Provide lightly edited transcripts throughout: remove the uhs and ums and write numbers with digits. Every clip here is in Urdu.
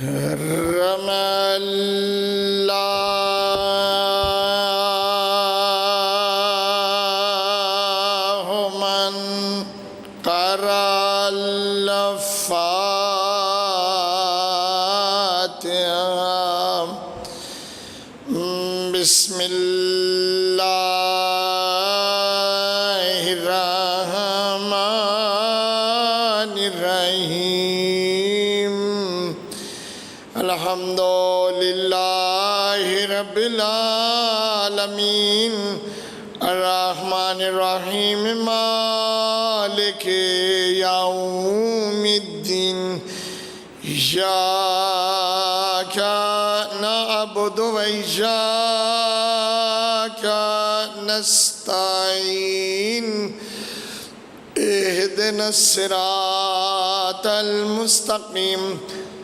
حرم اللہ من قرأ الفاتحة بسم الله الرحمن الرحيم الحمد لله رب العالمين الرحمن الرحيم مالك يوم الدين إياك نعبد وإياك نستعين اهدنا الصراط المستقيم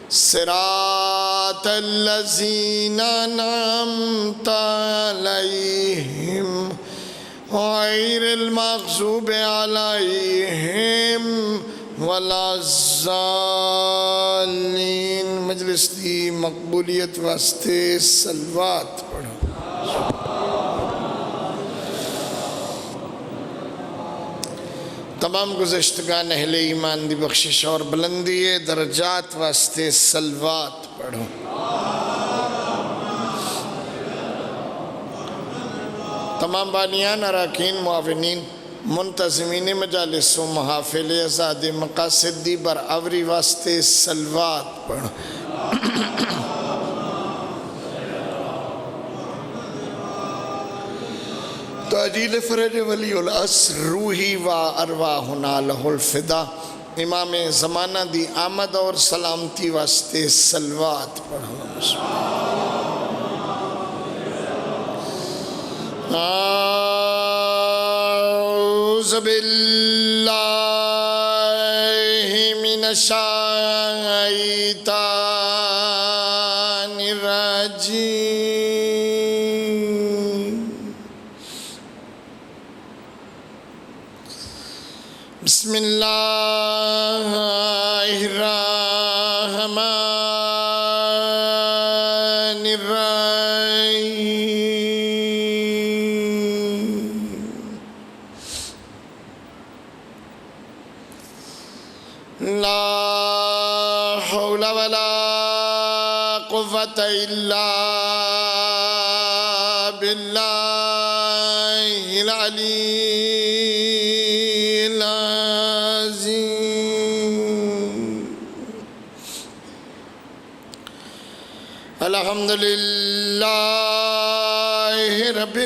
صراط الذين أنعمت عليهم غير المغضوب عليهم ولا الضالين۔ مجلس دی مقبولیت واسطے صلوات پڑھو۔ تمام گزشتگان اہل ایمان دی بخشش اور بلندی درجات واسطے صلوات پڑھو۔ تمام بانیان اراکین معاونین منتظمین مجالس و محافل ازاد مقاصد دی برآوری واسطے صلوات پڑھو۔ تاجیل فرج ولی العصر روحی و ارواحنا لہ الفدا امام زمانہ دی آمد اور سلامتی واسطے صلوات پڑھو۔ اعوذ باللہ من الشیطان الرجیم بسم اللہ الرحمن الرحیم لا حول ولا قوة إلا بالله العلي الحمد لله رب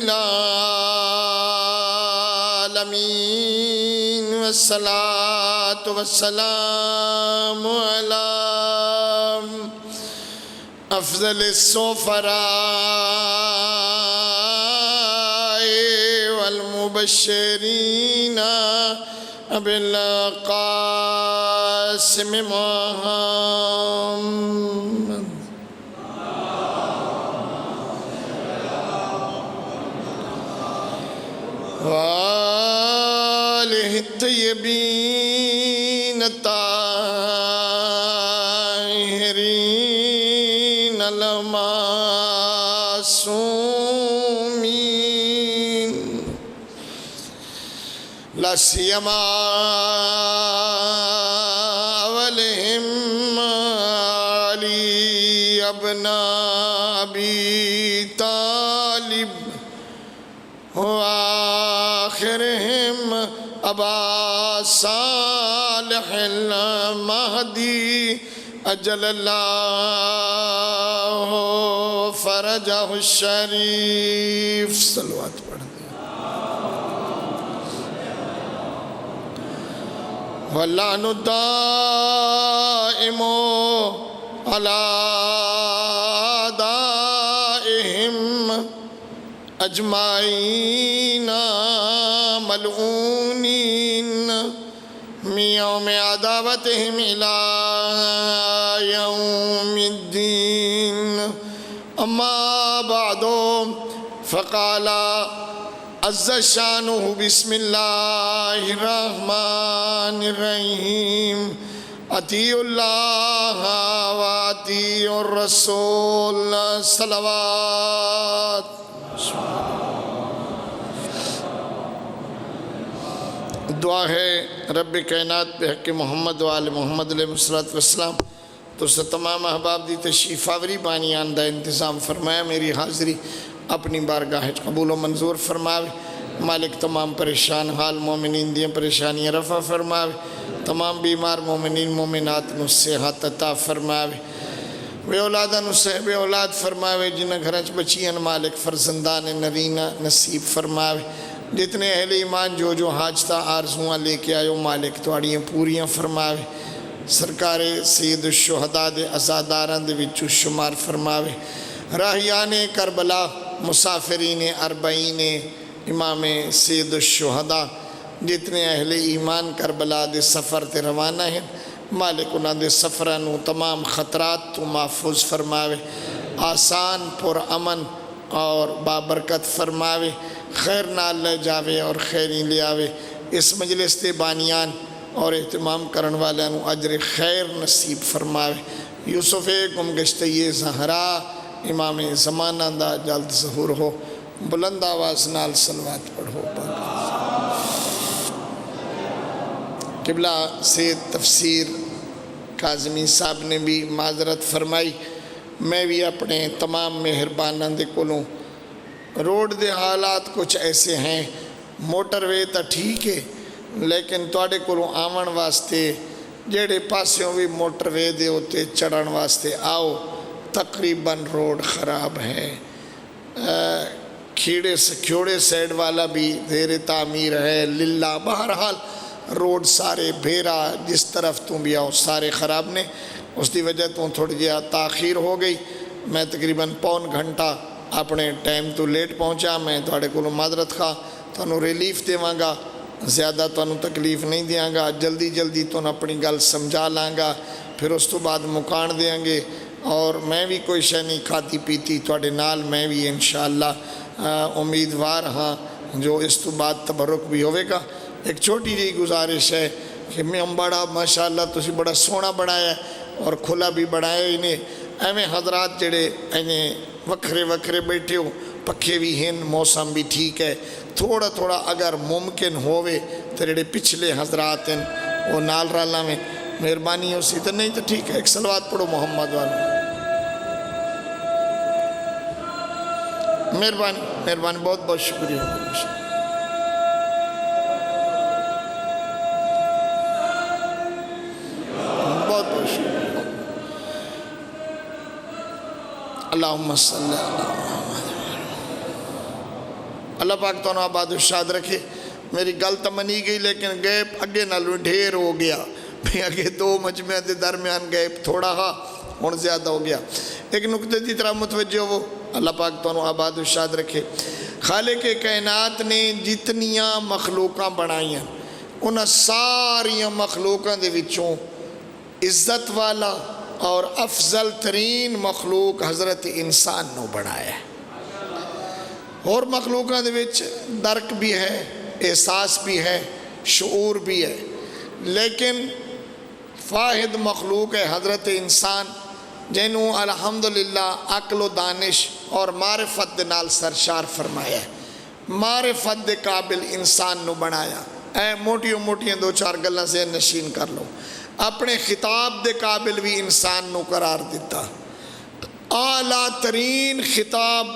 العالمين والصلاة والسلام على أفضل السفراء والمبشرين بالقاسم محمد وآله الطيبين الطاهرين المعصومين لا سيما أولهم علي ابن أبي طالب وآخرهم أبا صالح المهدي أجل الله فرجه الشريف صلوات پڑھ دیں واللعن الدائم على أعدائهم أجمعين ملعونين من يوم عداوتهم إلى يوم الدين أما بعد فقال عز شانه بسم الله الرحمن الرحيم اطیعوا اللہ و اطیعوا الرسول صلوات. دعا ہے رب کائنات پہ حق محمد و آل محمد علیہ السلام تو سے تمام احباب دی تشریف آوری بانیان دا انتظام فرمایا. میری حاضری اپنی بارگاہ قبول و منظور فرماوے. مالک تمام پریشان حال مومنین دیاں پریشانیاں رفع فرماوے. تمام بیمار مومنین مومنات نو صحت عطا فرماوے. بے اولادہ نو صحب اولاد فرماوے. جنہ گھرچ بچیاں مالک فرزندان نرینہ نصیب فرماوے. جتنے اہل ایمان جو حاجتہ آرزواں لے کے آئے مالک تواڑیاں پوریاں فرماوے. سرکار سید الشہداء دے عزاداراں دے وچوں شمار فرماوے. راہیان کربلا مسافرین اربعین امام سید الشہداء جتنے اہل ایمان کربلا دے سفر تے روانہ ہیں مالک انہاں دے سفرانو تمام خطرات تو محفوظ فرماوے. آسان پر امن اور بابرکت فرماوے. خیر نال لے جاوے اور خیری لے آوے. اس مجلس تے بانیان اور اہتمام کرن والوں اجر خیر نصیب فرماوے. یوسف گمگشتہ زہرا امام زمانہ دا جلد ظہور ہو. بلند آواز نال صلوات پڑھو. قبلہ سے تفسیر کاظمی صاحب نے بھی معذرت فرمائی. میں بھی اپنے تمام مہربانوں دے کولوں روڈ دے حالات کچھ ایسے ہیں. موٹر وے تا ٹھیک ہے لیکن توڑے کولوں آون واسطے جیڑے پاسیوں بھی موٹر وے دے ہوتے چڑھن واسطے آؤ تقریباً روڈ خراب ہے. کھیوڑے سائیڈ والا بھی دیر تعمیر ہے. للہ بہرحال روڈ سارے بھیرا جس طرف تم بھی آؤ سارے خراب نے. اس دی وجہ تو تھوڑی جہا تاخیر ہو گئی. میں تقریباً پون گھنٹہ اپنے ٹائم تو لیٹ پہنچا. میں تھوڑے کو معذرت خواہ. تانوں ریلیف دیواں گا زیادہ تانوں تکلیف نہیں دیاں گا. جلدی تو اپنی گل سمجھا لاں گا پھر اس تو بعد مکان دیاں گے. اور میں بھی کوئی شے نہیں کھاتی پیتی تھوڑے نال. میں بھی انشاءاللہ امیدوار ہاں جو اس تو بعد تبرک بھی ہوئے گا. ایک چھوٹی جی گزارش ہے کہ میں بڑا ماشاءاللہ تسی بڑا سونا بڑھایا ہے اور کھلا بھی بڑھایا. انہیں ایویں حضرات جڑے انہیں وکھرے بیٹھے ہو پکھے بھی ہیں موسم بھی ٹھیک ہے. تھوڑا اگر ممکن ہوئے تو جڑے پچھلے حضرات ہیں وہ نال رالا میں مہربانی ہو سی تو نہیں تو ٹھیک ہے. ایک صلوات پڑھو محمد والے. مہربانی بہت شکریہ. بہت شکریہ. اللہم صلی اللہ اللہ پاک تو آباد و شاد رکھے. میری گل تو منی گئی لیکن گیپ اگے نالوں ڈھیر ہو گیا. اگے دو مجمع دے درمیان گیپ تھوڑا ہا ہون زیادہ ہو گیا. ایک نکتے دی طرح متوجہ ہو. اللہ پاک تو آباد و شاد رکھے. خالق کائنات نے جتنیاں مخلوقاں بنائیاں انہاں ساریاں مخلوقاں دے وچوں عزت والا اور افضل ترین مخلوق حضرت انسان نو بنایا ہے. اور مخلوقاں دے وچ درک بھی ہے احساس بھی ہے شعور بھی ہے لیکن واحد مخلوق ہے حضرت انسان جنہوں الحمدللہ عقل و دانش اور معرفت دے نال سرشار فرمایا ہے. معرفت دے قابل انسان نو بنایا. اے موٹیاں دو چار گلاں سے نشین کر لو. اپنے خطاب دے قابل بھی انسان نو قرار دیتا. اعلیٰ ترین خطاب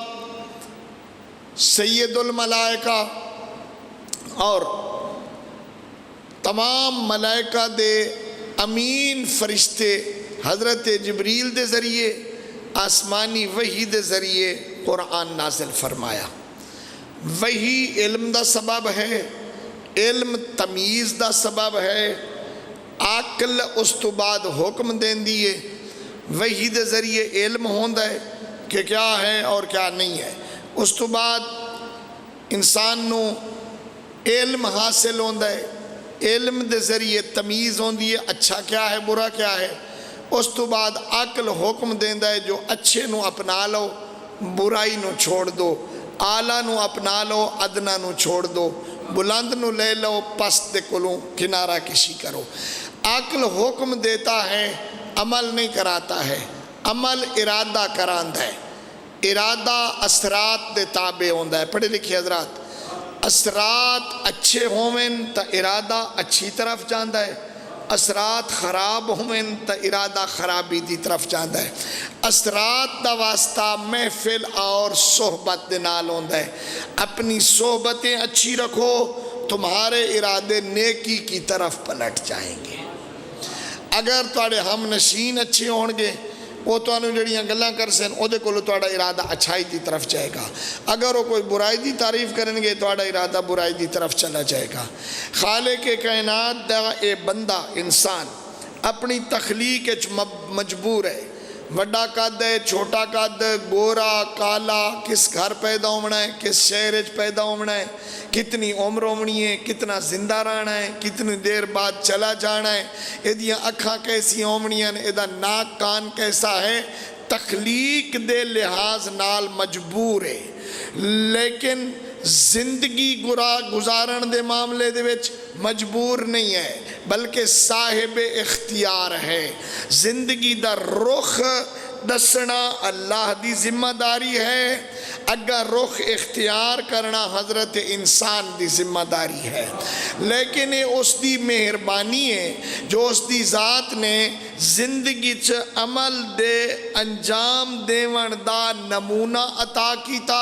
سید الملائکہ اور تمام ملائکہ دے امین فرشتے حضرت جبریل دے ذریعے آسمانی وحی دے ذریعے قرآن نازل فرمایا. وحی علم دا سبب ہے. علم تمیز دا سبب ہے. عقل اس تو بعد حکم دین دیئے. وحی دے ذریعے علم ہوندا ہے کہ کیا ہے اور کیا نہیں ہے. اس تو بعد انسان نو علم حاصل ہوندا ہے. علم دے ذریعے تمیز ہوندی ہے اچھا کیا ہے برا کیا ہے. اس تو بعد عقل حکم دیندا ہے جو اچھے نو اپنا لو برائی نو چھوڑ دو. اعلیٰ نو اپنا لو ادنا نو چھوڑ دو. بلند نو لے لو پست دے کولوں کنارہ کشی کرو. عقل حکم دیتا ہے، عمل نہیں کراتا ہے، عمل ارادہ کراندہ ہے، ارادہ اثرات دے تابع ہوندہ ہے۔ پڑھے لکھے حضرات، اثرات اچھے ہوئیں تا ارادہ اچھی طرف جاندہ ہے، اثرات خراب ہوئیں تا ارادہ خرابی دی طرف جاندہ ہے۔ اثرات دا واسطہ محفل اور صحبت دے نال ہوندہ ہے۔ اپنی صحبتیں اچھی رکھو، تمہارے ارادے نیکی کی طرف پلٹ جائیں گے۔ اگر تواڈے ہم نشین اچھے ہونگے، وہ تو انہوں جڑیاں گلاں کر سن او دے کولو تواڈا ارادہ اچھائی دی طرف جائے گا۔ اگر وہ کوئی برائی دی تعریف کریں گے تواڈا ارادہ برائی دی طرف چلا جائے گا۔ خالق کائنات دا اے بندہ انسان اپنی تخلیق وچ مجبور ہے، وڈا قد ہے، چھوٹا قد، گورا کالا، کس گھر پیدا ہونا ہے، کس شہر وچ پیدا ہونا ہے، کتنی عمر ہونی ہے، کتنا زندہ رہنا ہے، کتنی دیر بعد چلا جانا ہے، ایدیاں اکھاں کیسی ہونیاں، ایدا ناک کان کیسا ہے، تخلیق دے لحاظ نال مجبور ہے۔ لیکن زندگی گزارن دے معاملے دے وچ مجبور نہیں ہے، بلکہ صاحب اختیار ہے۔ زندگی دا رخ دسنا اللہ دی ذمہ داری ہے، اگر رخ اختیار کرنا حضرت انسان دی ذمہ داری ہے۔ لیکن اس دی مہربانی ہے جو اس دی ذات نے زندگی چ عمل دے انجام دیون دا نمونہ عطا کیتا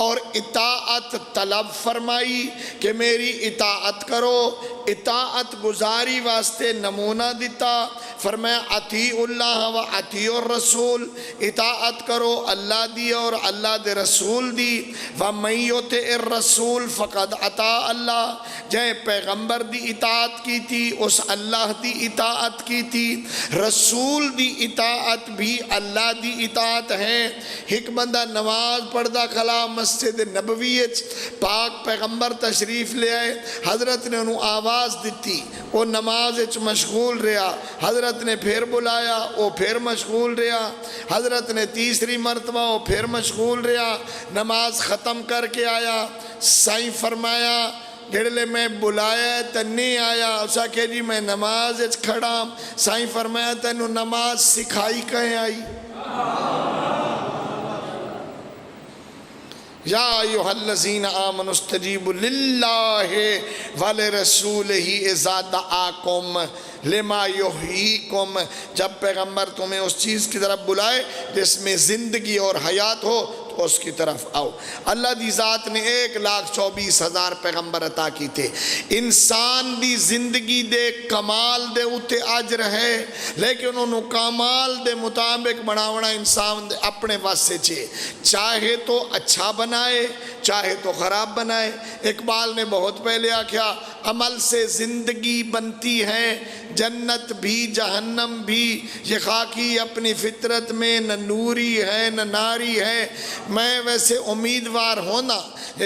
اور اطاعت طلب فرمائی کہ میری اطاعت کرو، اطاعت گزاری واسطے نمونہ دیتا، فرمایا اطیعوا اللہ و اطیعوا الرسول، اطاعت کرو اللہ دی اور اللہ دے رسول دی، وَمَن يُطِعِ الرَّسُولَ فَقَدْ اطاع اللہ، جائیں پیغمبر دی اطاعت کی تھی اس اللہ دی اطاعت کی تھی، رسول دی اطاعت بھی اللہ دی اطاعت ہے۔ ایک بندہ نماز پڑھدا کھلا مسجد نبوی پاک پیغمبر تشریف لے آئے، حضرت نے انہوں آواز دیتی، وہ نماز مشغول رہا، حضرت نے پھر بلایا، وہ پھر مشغول رہا، حضرت نے تیسری مرتبہ وہ پھر مشغول رہا، نماز ختم کر کے آیا، سائیں فرمایا گھڑلے میں بلایا تو نہیں آیا، اسا کہ جی میں نماز کھڑا، سائیں فرمایا تینوں نماز سکھائی کہیں آئی؟ یا ایھا الذین آمنوا استجیبوا للہ ولرسولہ اذا دعاکم لما یحییکم، جب پیغمبر تمہیں اس چیز کی طرف بلائے جس میں زندگی اور حیات ہو تو اس کی طرف آؤ۔ اللہ دی ذات نے 1,24,000 پیغمبر عطا کی تھے۔ انسان دی زندگی دے کمال دے اتے اجر ہے، لیکن انہوں کمال دے مطابق بناونا انسان دے اپنے واسطے چھے، چاہے تو اچھا بنائے چاہے تو خراب بنائے۔ اقبال نے بہت پہلے آکھیا عمل سے زندگی بنتی ہے، جنت بھی جہنم بھی، یہ خاکی اپنی فطرت میں نہ نوری ہے نہ ناری ہے۔ میں ویسے امیدوار ہونا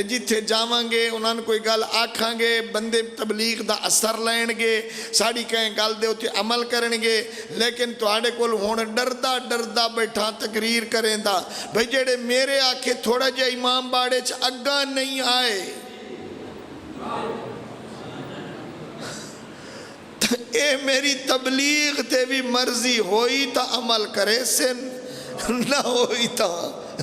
جتھے جاواں گے انہاں نے کوئی گل آکھاں گے، بندے تبلیغ دا اثر لین گے، ساڑی کہیں گل دے ہوتے عمل کریں گے، لیکن تواڈے کول ہون ڈردہ بیٹھا تقریر کریں دا بھئی جڑے میرے آکھے تھوڑا جا امام باڑے چ اگا نہیں آئے، اے میری تبلیغ تے بھی مرضی ہوئی تا عمل کرے سن، نہ ہوئی تا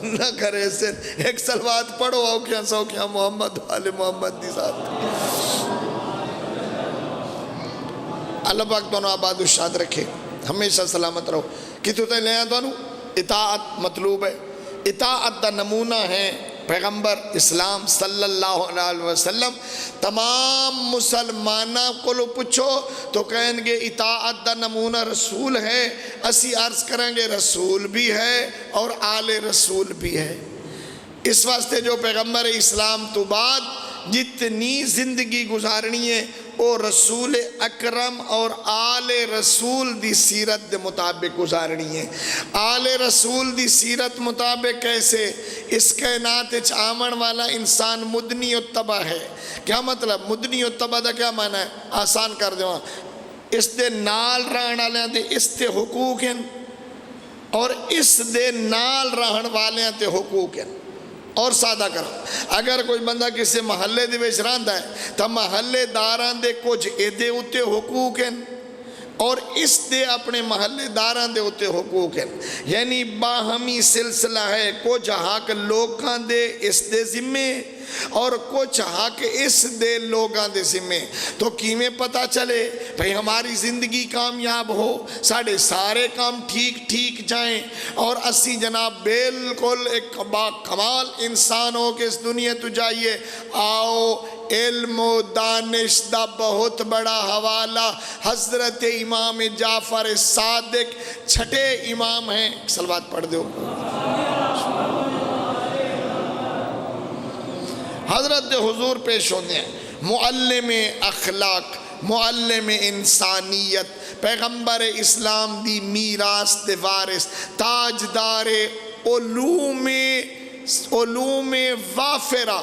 نہ کرے سن۔ ایک صلوات پڑھو اوکیاں سوکیاں محمد والے محمد دی ذات۔ اللہ پاک دونوں آباد و شاد رکھے، ہمیشہ سلامت رہو۔ کتو تے لے آن دونوں اطاعت مطلوب ہے، اطاعت دا نمونہ ہے پیغمبر اسلام صلی اللہ علیہ وسلم۔ تمام مسلمانہ کو لو پچھو تو کہیں گے اطاعت دا نمونہ رسول ہے، اسی عرض کریں گے رسول بھی ہے اور آل رسول بھی ہے۔ اس واسطے جو پیغمبر اسلام تو بعد جتنی زندگی گزارنی ہے وہ رسول اکرم اور آل رسول دی سیرت دے مطابق گزارنی ہے۔ آل رسول دی سیرت مطابق کیسے؟ اس کائنات اچ آمن والا انسان مدنی اتبع ہے۔ کیا مطلب مدنی اتبع دا کیا معنی ہے؟ آسان کر دیواں، اس دے نال رہن والے دے اس تے حقوق ہیں اور اس دے نال رہن والے تے حقوق ہیں۔ اور سادہ کرو، اگر کوئی بندہ کسی محلے دے وچ رہندا ہے تو محلے داراں دے کچھ ایدے اتے حقوق ہیں، اور اس دے اپنے محلے داران دے ہوتے حقوق ہیں، یعنی باہمی سلسلہ ہے، کچھ حق لوگاں دے اس دے ذمے اور کچھ حق اس دے لوگاں دے ذمے۔ تو کیویں پتہ چلے بھئی ہماری زندگی کامیاب ہو، ساڑھے سارے کام ٹھیک ٹھیک جائیں اور اسی جناب بالکل ایک با کمال انسان ہو کہ اس دنیا تو جائیے۔ آؤ علم و دانش دا بہت بڑا حوالہ حضرت امام جعفر صادق چھٹے امام ہیں، صلوات پڑھ دو۔ حضرت حضور پیش ہوتے ہیں، معلم اخلاق، معلم انسانیت، پیغمبر اسلام دی میراث دے وارث، تاجدار علوم وافرہ۔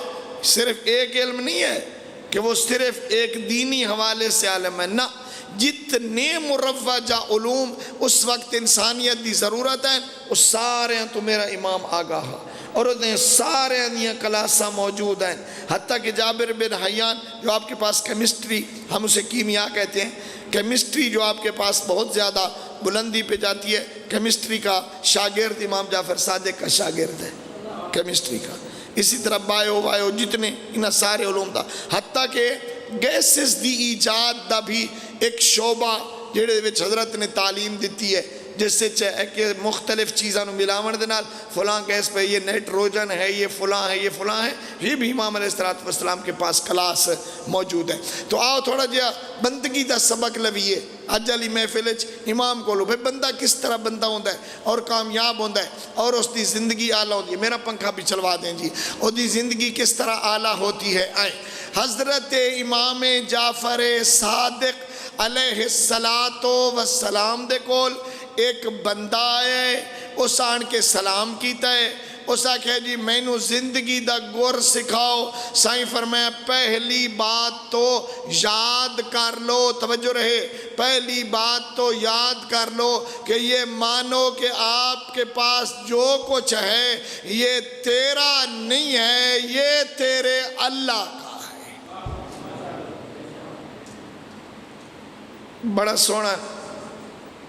صرف ایک علم نہیں ہے کہ وہ صرف ایک دینی حوالے سے عالم ہے، نہ، جتنے مروجہ علوم اس وقت انسانیت دی ضرورت ہے اس سارے ہیں تو میرا امام آگاہ ہے، اور انہیں سارے ہیں کلاسہ موجود ہیں۔ حتیٰ کہ جابر بن حیان جو آپ کے پاس کیمسٹری، ہم اسے کیمیا کہتے ہیں، کیمسٹری جو آپ کے پاس بہت زیادہ بلندی پہ جاتی ہے، کیمسٹری کا شاگرد امام جعفر صادق کا شاگرد ہے کیمسٹری کا۔ اسی طرح بائیو جتنے انہاں سارے علوم دا، حتیٰ کہ گیسز دی ایجاد دا بھی ایک شعبہ جڑے وچ حضرت نے تعلیم دیتی ہے، جس سے چاہے کہ مختلف چیزاں نو ملاون دے نال فلاں گیس پہ یہ نائٹروجن ہے، یہ فلاں ہے، یہ فلاں ہے، یہ بھی امام علیہ السلام کے پاس کلاس موجود ہے۔ تو آؤ تھوڑا جہا بندگی دا سبق لویے اج والی محفل وچ امام کولو، بھئی بندہ کس طرح بندہ ہوندا ہے اور کامیاب ہوندا ہے اور اس دی زندگی اعلیٰ ہوتی ہے۔ میرا پنکھا بھی چلوا دیں جی، اور دی زندگی کس طرح اعلیٰ ہوتی ہے۔ آئیں حضرت امام جعفر صادق علیہ السلام دے کول ایک بندہ ہے، اس آن کے سلام کیتا ہے، اس آکھے جی مینوں زندگی دا گر سکھاؤ۔ سائیں فرمایا پہلی بات تو یاد کر لو، توجہ رہے، پہلی بات تو یاد کر لو کہ یہ مانو کہ آپ کے پاس جو کچھ ہے یہ تیرا نہیں ہے، یہ تیرے اللہ کا ہے۔ بڑا سونا،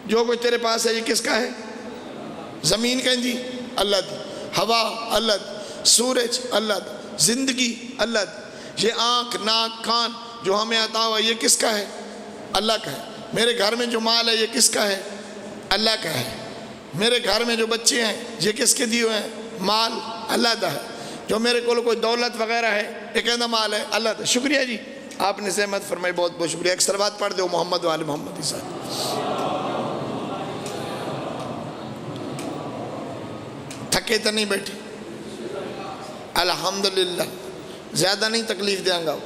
جو کچھ تیرے پاس ہے یہ کس کا ہے؟ زمین کہیں جی اللہ دی، ہوا اللہ دی، سورج اللہ دی، زندگی اللہ دی، یہ آنکھ ناک کان جو ہمیں عطا ہوا یہ کس کا ہے؟ اللہ کا ہے۔ میرے گھر میں جو مال ہے یہ کس کا ہے؟ اللہ کا ہے۔ میرے گھر میں جو بچے ہیں یہ کس کے دیے ہوئے ہیں؟ مال اللہ دا ہے۔ جو میرے کو کوئی دولت وغیرہ ہے یہ کہنا مال ہے اللہ دا۔ شکریہ جی، آپ نے زحمت فرمائی، بہت بہت شکریہ۔ ایک صلوات پڑھ دو محمد وآل محمد کے ساتھ۔ تھکے تو نہیں بیٹھے؟ الحمدللہ، زیادہ نہیں تکلیف دیاں گا،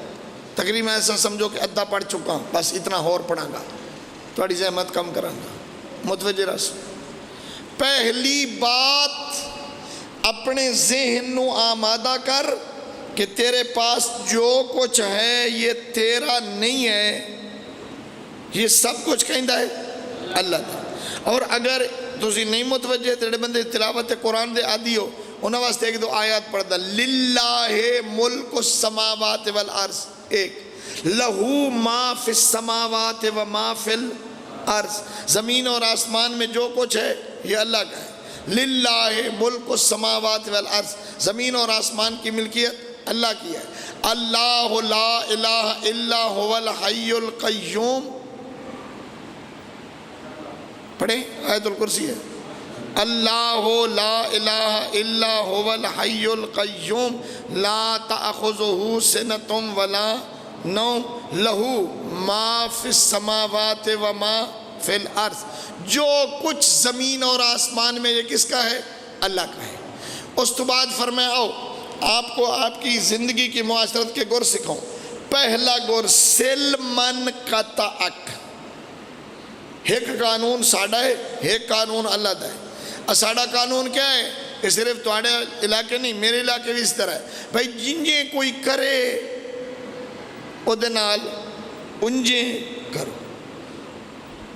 تقریباً ایسا سمجھو کہ ادھا پڑھ چکا ہوں، بس اتنا اور پڑھاں گا، تھوڑی زحمت کم کراں گا۔ متوجہ رس، پہلی بات اپنے ذہن نو آمادہ کر کہ تیرے پاس جو کچھ ہے یہ تیرا نہیں ہے، یہ سب کچھ کہندا ہے اللہ دا۔ اور اگر تسی نہیں متوجہ تیرے بندے تلاوت قرآن دے عادی ہو، انہاں واسطے ایک دو آیات پڑھ دا، للہ ملک السماوات والارض، ایک لہو ما فی السماوات و ما فی الارض، زمین اور آسمان میں جو کچھ ہے یہ اللہ کا ہے۔ للہ ملک السماوات والارض، زمین اور آسمان کی ملکیت اللہ کی ہے۔ اللہ لا الہ الا هو الحی القیوم، پڑھیں آیت الکرسی ہے، اللہ لا الہ الا هو الحی القیوم لا تأخذہ سنۃ ولا نوم لہو ما فی السماوات و ما فی الارض، جو کچھ زمین اور آسمان میں یہ کس کا ہے؟ اللہ کا ہے۔ اس تو بعد فرمایا آؤ آپ کو آپ کی زندگی کی معاشرت کے گر سکھاؤں۔ پہلا گر سلمن قطعک، ایک قانون ساڑھا ہے، ایک قانون اللہ دا ہے۔ ساڑھا قانون کیا ہے؟ کہ صرف تواڑے علاقے نہیں، میرے علاقے بھی اس طرح ہے بھائی، جنجیں کوئی کرے او دے نال انجیں کرو،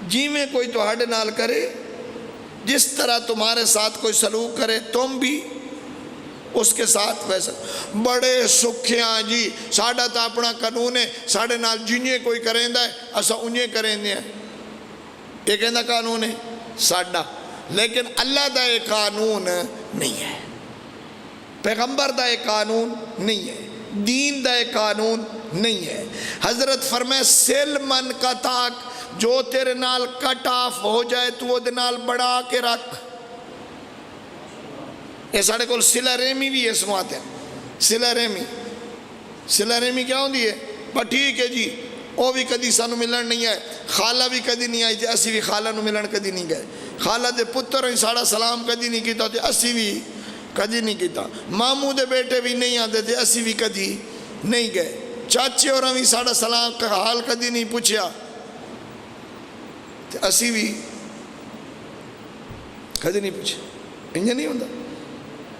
جی میں کوئی تواڑے نال کرے، جس طرح تمہارے ساتھ کوئی سلوک کرے تم بھی اس کے ساتھ ویسا۔ بڑے سکھیاں جی، ساڑھا تا اپنا قانون ہے، ساڑھے نال جنجیں کوئی کریں دا ہے اسا انجیں کریں دے ہیں، یہ کہنا قانون ہے ساڈا، لیکن اللہ دا یہ قانون نہیں ہے، پیغمبر دا یہ قانون نہیں ہے، دین دا یہ قانون نہیں ہے۔ حضرت فرمائے سل من کا تاک، جو تیرے نال کٹ آف ہو جائے تو وہ دے نال بڑھا کے رکھ۔ یہ ساڑھے کول صلہ رحمی بھی ہے، سماتے ہیں صلہ رحمی۔ صلہ رحمی کیا ہوندی ہے؟ پر ٹھیک ہے جی، وہ بھی کدی سانو ملن نہیں آئے، خالہ بھی کدی نہیں آئی تھی، اسی بھی خالہ نو ملن کدی نہیں گئے، خالہ دے پتر ہیں ساڑھا سلام کدی نہیں کیتا تھے، اسی بھی کدی نہیں کیتا، ماموں دے بیٹے بھی نہیں آتے تھے، اسی بھی کدی نہیں گئے، چاچے اور ہمیں ساڑھا سلام کا حال کدی نہیں پوچھیا، اسی بھی کدی نہیں پوچھا، انجھے نہیں ہوندہ۔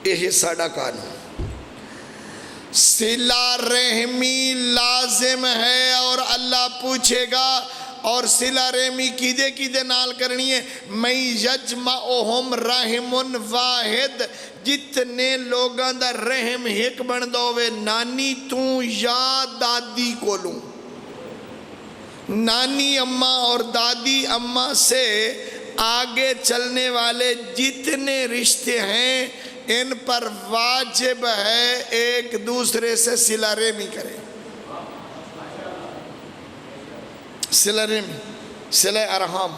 یہ ساڑھا قانون، صلہ رحمی لازم ہے اور اللہ پوچھے گا، اور صلہ رحمی کیدے کیدے نال کرنی ہے، میں یجمعہم رحم واحد، جتنے لوگاں دا رحم ایک بن دووے، نانی تو یا دادی کو لوں، نانی اماں اور دادی اماں سے آگے چلنے والے جتنے رشتے ہیں ان پر واجب ہے ایک دوسرے سے صلہ رحمی کریں۔ صلہ رحمی، صلہ ارحام،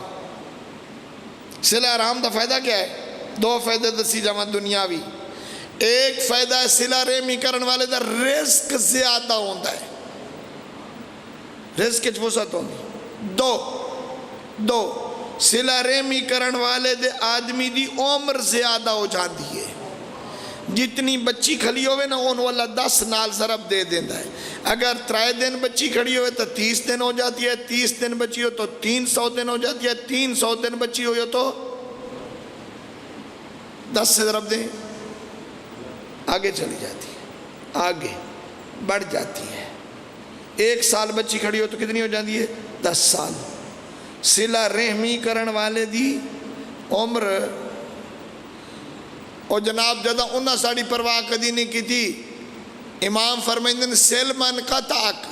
صلہ ارحام دا فائدہ کیا ہے؟ دو فائدہ دسی جمع دنیاوی، ایک فائدہ ہے صلہ رحمی کرن والے دا رزق زیادہ ہوندہ ہے، رزق کچھ وسعت ہوندی۔ دو صلہ رحمی کرن والے دے آدمی دی عمر زیادہ ہو جاندی ہے، جتنی بچی کھلی ہوئے نا ان والا 10 نال ضرب دے دیندہ ہے، اگر 3 دن بچی کھڑی ہوئے تو 30 دن ہو جاتی ہے، 30 دن بچی ہو تو 300 دن ہو جاتی ہے، 300 دن بچی ہوئے تو 10 سے ضرب دیں، آگے چلی جاتی ہے، آگے بڑھ جاتی ہے۔ 1 سال بچی کھڑی ہو تو کتنی ہو جاتی ہے؟ 10 سال۔ صلہ رحمی کرن والے دی عمر، اور جناب جدہ انہا ساڑی پرواہ کدی نہیں کی تھی، امام فرمائندن سل من قطعک،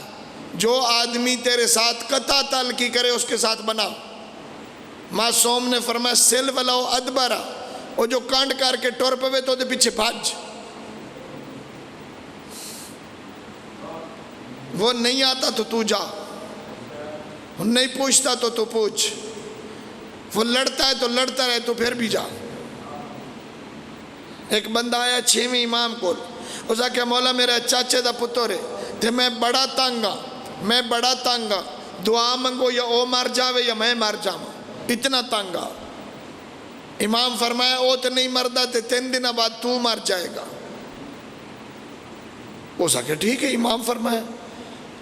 جو آدمی تیرے ساتھ قطع تعلقی کرے اس کے ساتھ بناؤ۔ معصوم نے فرمایا سل ولو ادبرا، اور جو کانڈ کر کے ٹور پوے تو دے پیچھے بھاج، وہ نہیں آتا تو تو جا، وہ نہیں پوچھتا تو تو پوچھ، وہ لڑتا ہے تو لڑتا رہے تو پھر بھی جا۔ ایک بندہ آیا 6ویں امام کو، اس نے کہا مولا میرا چاچے دا پتر ہے تے میں بڑا تانگا، دعا منگو یا او مر جاوے یا میں مر جاواں، اتنا تانگا۔ امام فرمایا او تے نہیں مردہ تے 3 دن بعد تو مر جائے گا۔ اس نے کہا ٹھیک ہے، امام فرمایا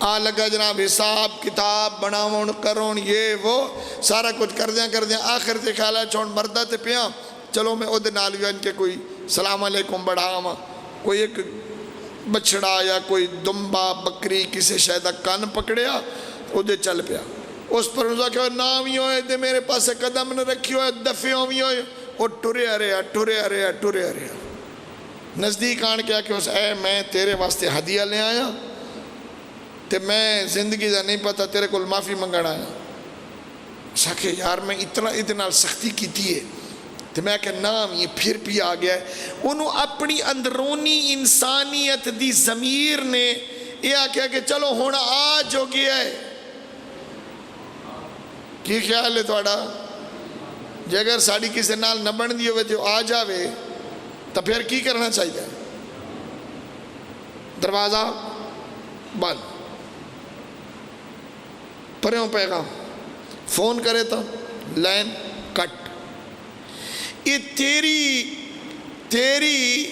آ لگا جناب حساب کتاب بناون کرون یہ وہ سارا کچھ کر دیا، آخر تے خیالہ چھوڑ مردہ تے پیاں، چلو میں او دے نال ان کے کوئی سلام علیکم بڑھاواں، کوئی ایک بچڑا یا کوئی دمبا بکری کسی شاید کان پکڑیا او دے چل پیا، اس پر انہوں نے کہا نام ہی ہوئے دے میرے پاس قدم نہ رکھی ہوئے دفعوں بھی ہوئے، وہ ٹورے رہا نزدیک آن کیا کہ اس اے میں تیرے واسطے ہدیہ لے آیا تے میں زندگی دا نہیں پتا تیرے کو معافی منگڑ آیا۔ ساکھے یار میں اتنا سختی کی ہے تو میں کہ نام یہ پھر بھی آ گیا ہے۔ انہوں اپنی اندرونی انسانیت دی ضمیر نے یہ آکھیا کہ چلو ہونا آج ہو گیا ہے۔ کی خیال ہے توڑا؟ جے اگر ساڑی کسی نال نہ بن دی ہوئے تو آ جاوے تو پھر کی کرنا چاہیے؟ دروازہ بند، پریوں پیغام، فون کرے تو لائن کٹ۔ یہ تیری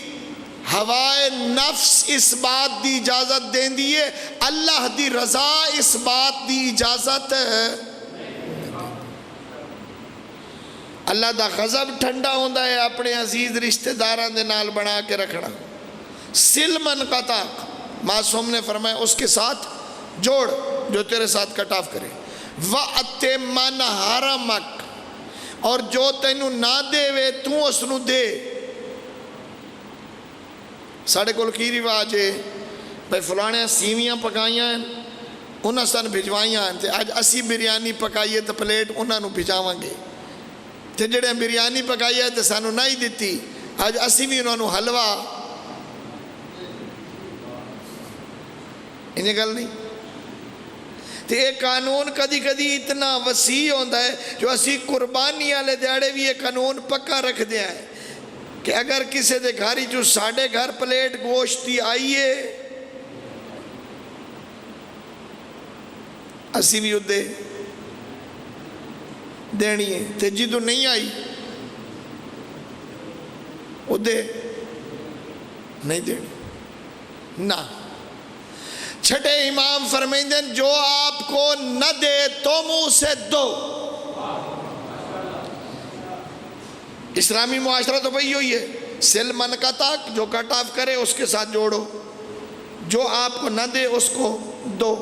ہوائے نفس اس بات دی اجازت دین دیئے، اللہ دی رضا اس بات دی اجازت ہے۔ اللہ دا غضب ٹھنڈا ہوندہ ہے اپنے عزیز رشتہ داران دے نال بنا کے رکھنا۔ سلمن قطع، معصوم نے فرمایا اس کے ساتھ جوڑ جو تیرے ساتھ کٹ آف کرے۔ وَأَتِمَّنْ حَرَمَكْ، اور جو تینوں نہ دے وے تو اس نو دے۔ ساڑھے کول کی رواج ہے بھئی فلانے سیویاں پکائیاں ہیں انہاں سن بھجوائیاں تے اج اسی بریانی پکائیے تو پلیٹ انہاں نو بھجاواں گے تے جڑے بریانی پکائی ہے تے سانو نہیں دیتی اج اسی بھی انہاں نو حلوہ انہیں گل نہیں تے ایک قانون کدی کدی اتنا وسیع ہوتا ہے جو اسی قربانی والے دیہڑے بھی یہ قانون پکا رکھ دیا ہے کہ اگر کسی دے گھر جو ساڑھے گھر پلیٹ گوشتی آئیے اسی بھی ادھے دینی ہے تے جدو نہیں آئی ادھے نہیں دینی نہ چھٹے امام فرمائیں جو آپ کو نہ دے تو منہ سے دو اسلامی معاشرہ تو وہی ہوئی ہے سل من کا تاک جو کٹ آف کرے اس کے ساتھ جوڑو جو آپ کو نہ دے اس کو دو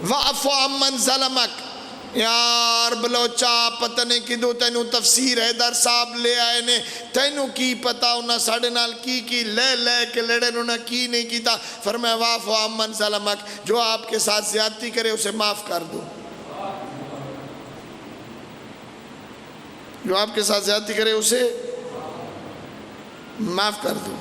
وَعْفُ عَمَّنْ ظَلَمَكَ یار بلوچا پتہ نہیں کدو تینوں تفسیر حیدر صاحب لے آئے نے تینوں کی پتہ انہاں ساڑھے نال کی لے کے لڑے انہاں کی نہیں کیتا فرمایا وَعْفُ عَمَّنْ ظَلَمَكَ جو آپ کے ساتھ زیادتی کرے اسے معاف کر دو جو آپ کے ساتھ زیادتی کرے اسے معاف کر دو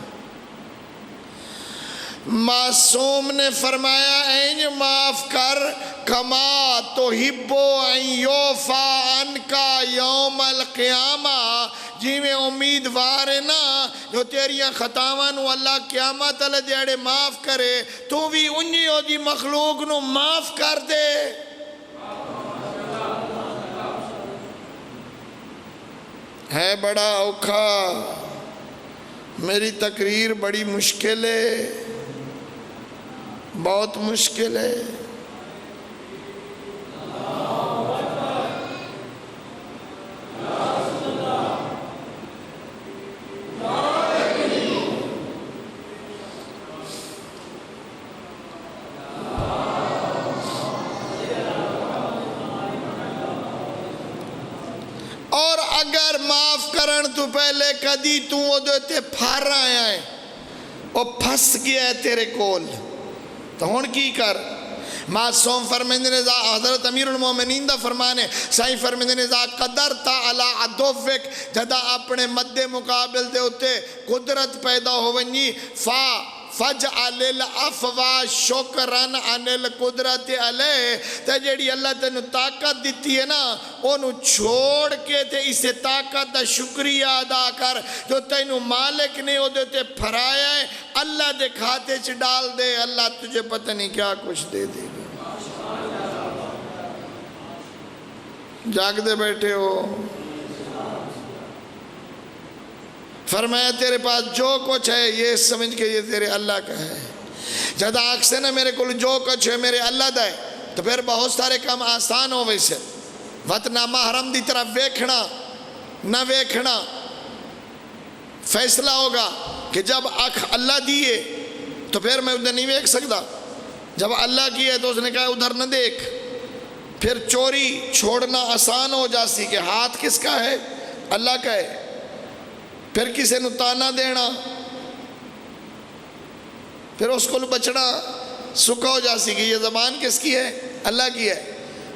معصوم نے فرمایا اینج معاف کر کما تو ہبو این یوفا ان کا یوم القیامہ جی میں امیدوار ہے نا جو تیریاں خطاواں نو اللہ قیامت اللہ دیڑے معاف کرے تو بھی انہی ہو دی مخلوق نو معاف کر دے ہے بڑا اوکھا میری تقریر بڑی مشکل ہے بہت مشکل ہے اور اگر معاف کرن تو پہلے کدی تو وہ دوتے پھار آیا ہے وہ پھس گیا ہے تیرے کول تو ہون کی کر معصوم فرمیندے نے حضرت امیر المومنین دا فرمانے سائیں فرمیندے نے قدرتا علی عدوفک جدا اپنے مد مقابل دے ہوتے قدرت پیدا ہوونی فجعل الافوا شکرن عن القدرت علیہ تے جیڑی اللہ تینو طاقت دیتی ہے نا انہوں چھوڑ کے تے اسے طاقت دا شکریہ ادا کر جو تینو مالک نے او دیتے پھرایا ہے اللہ دے کھاتے چ ڈال دے اللہ تجھے پتہ نہیں کیا کچھ دے دے گا جاگ دے بیٹھے ہو فرمایا تیرے پاس جو کچھ ہے یہ سمجھ کے یہ تیرے اللہ کا ہے جدا آنکھ سے نا میرے کو جو کچھ ہے میرے اللہ دا ہے تو پھر بہت سارے کام آسان ہو ویسے وطنہ محرم دی طرف ویکھنا نہ ویکھنا فیصلہ ہوگا کہ جب آنکھ اللہ دیئے تو پھر میں ادھر نہیں ویکھ سکتا جب اللہ کی ہے تو اس نے کہا ادھر نہ دیکھ پھر چوری چھوڑنا آسان ہو جاسی کہ ہاتھ کس کا ہے اللہ کا ہے پھر کسے نو تانا دینا پھر اس کو بچنا سکھا ہو جاسی کہ یہ زبان کس کی ہے اللہ کی ہے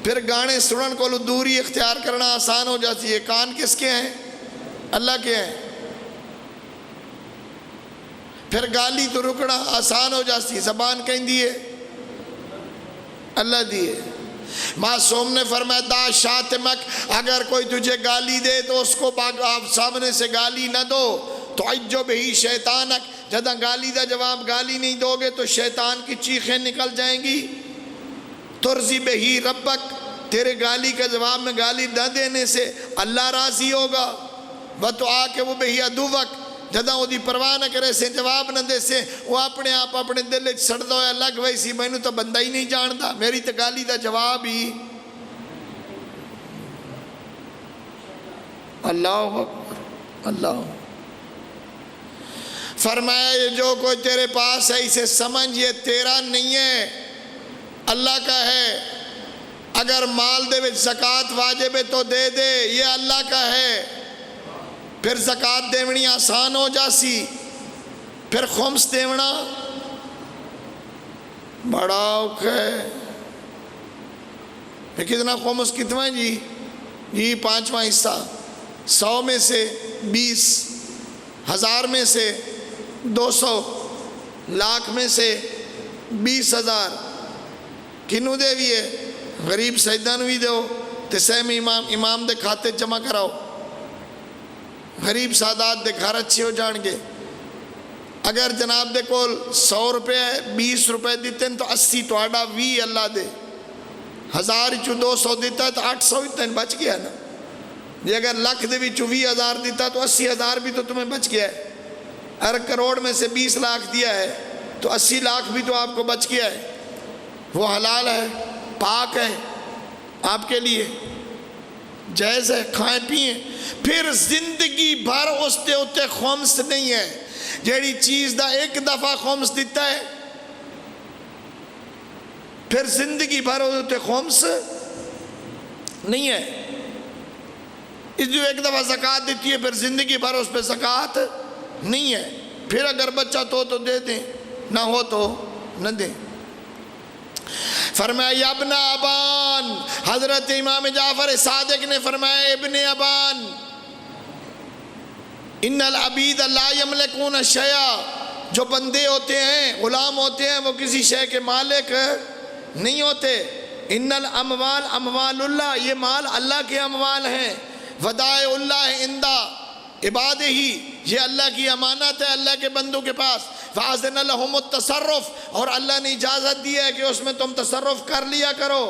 پھر گانے سنن کو دوری اختیار کرنا آسان ہو جاتی ہے کان کس کے ہیں اللہ کے ہیں پھر گالی تو رکنا آسان ہو جاتی زبان کہیں دیئے اللہ دیئے معصوم نے فرمایا دا شاتمک اگر کوئی تجھے گالی دے تو اس کو سامنے سے گالی نہ دو تو عجو بہی شیطانک جدہ گالی دا جواب گالی نہیں دو گے تو شیطان کی چیخیں نکل جائیں گی ترزی بہی ربک تیرے گالی کا جواب میں گالی نہ دینے سے اللہ راضی ہوگا تو آ کے وہ بہی ادوک جدہ وہ دی پرواہ نہ کرے سے جواب نہ دے سے وہ اپنے آپ اپنے دل سڑ دو ہے لگ ویسی میں نے تو بندہ ہی نہیں جانتا میری تو گالی دا جواب ہی اللہ اکبر اللہ فرمایا یہ جو کوئی تیرے پاس ہے اسے سمجھ یہ تیرا نہیں ہے اللہ کا ہے اگر مال دے وچ زکوٰۃ واجب ہے تو دے دے یہ اللہ کا ہے پھر زکوٰۃ دیونی آسان ہو جاسی پھر خمس دیونا بڑا اوکھ ہے پھر کتنا خمس کتنا ہے جی؟ یہ 5واں حصہ، 100 میں سے 20، 1000 میں سے 200، لاکھ میں سے 20,000 کنو دے بھی ہے؟ غریب سجدہ نو بھی دو تے سہم امام دے کھاتے جمع کراؤ، غریب سادات دے گھر اچھے ہو جان گے۔ اگر جناب دے کول 100 روپے 20 روپے دیتے ہیں تو 80 تو آڈا 20 اللہ دے، 1000 چو 200 دیتا ہے تو 800 اتنے بچ گیا نا۔ یہ اگر لاکھ دے بھی چو 20,000 دیتا تو 80,000 بھی تو تمہیں بچ گیا ہے۔ اگر کروڑ میں سے 20 لاکھ دیا ہے تو 80 لاکھ بھی تو آپ کو بچ گیا ہے۔ وہ حلال ہے، پاک ہے آپ کے لیے، جائز ہے، کھائیں پئیں۔ پھر زندگی بھر اس دے اتے خمس نہیں ہے، جیڑی چیز دا ایک دفعہ خمس دیتا ہے پھر زندگی بھر اس اتے خمس نہیں ہے۔ اس جو ایک دفعہ زکوٰۃ دیتی ہے پھر زندگی بھر اس پہ زکوٰۃ نہیں ہے۔ پھر اگر بچہ تو دے دیں، نہ ہو تو نہ دیں۔ فرمایا یا ابن ابان، حضرت امام جعفر صادق نے فرمایا ابن ابان، ان العبید لا یملکون شیئا، جو بندے ہوتے ہیں، غلام ہوتے ہیں، وہ کسی شے کے مالک نہیں ہوتے۔ ان الاموال اموال اللہ، یہ مال اللہ کے اموال ہیں۔ ودائع اللہ عندہ عبادہ ہی، یہ اللہ کی امانت ہے اللہ کے بندوں کے پاس۔ فَأَذِنَ لَهُمُ التَّصَرُّفِ، اور اللہ نے اجازت دی ہے کہ اس میں تم تصرف کر لیا کرو،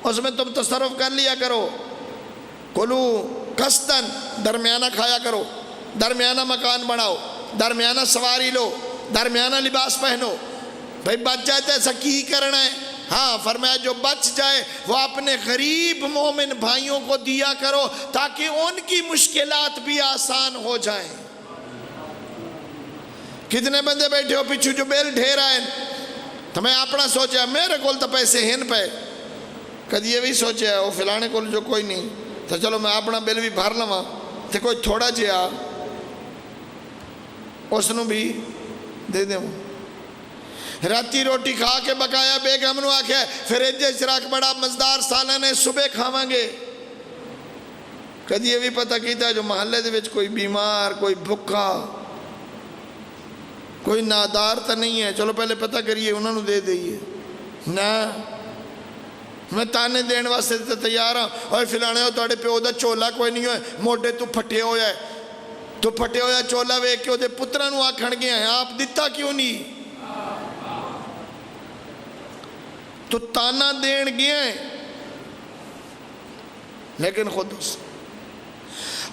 اس میں تم تصرف کر لیا کرو۔ کلو قسطن، درمیانہ کھایا کرو، درمیانہ مکان بناؤ، درمیانہ سواری لو، درمیانہ لباس پہنو۔ بھئی بچ جائے تو ایسا کی کرنا ہے؟ ہاں فرمایا جو بچ جائے وہ اپنے غریب مومن بھائیوں کو دیا کرو تاکہ ان کی مشکلات بھی آسان ہو جائیں۔ کتنے بندے بیٹھے ہو پیچھو جو بیل ڈھیر آئے تو میں اپنا سوچا میرے کول تو پیسے ہن پہ، کدی یہ بھی سوچا وہ فلانے کول جو کوئی نہیں تو چلو میں اپنا بل بھی بھر لواں تو کوئی تھوڑا جہا اس نو بھی دے دیں۔ راتی روٹی کھا کے بقایا بیگم نو آکھیا فریج چراک بڑا مزدار سالن ہے صبح کھاواں گے۔ کدی یہ بھی پتہ کیتا ہے جو محلے دے وچ کوئی بیمار، کوئی بھکا، کوئی نادار تو نہیں ہے، چلو پہلے پتہ کریے انہوں نے دے دئیے نا۔ میں تانے دین واسطے تو تیار ہوں، اور فلانے ہو توڑے پہ اوہ دا چولا کوئی نہیں ہوئے، موڑے تو پھٹے ہو جائے تو پھٹے ہو جائے چولا ویک کے اوہ دے پتران ہوا کھڑ گیا ہیں، آپ دیتا کیوں نہیں؟ تو تانا دین گیا ہیں۔ لیکن خود اس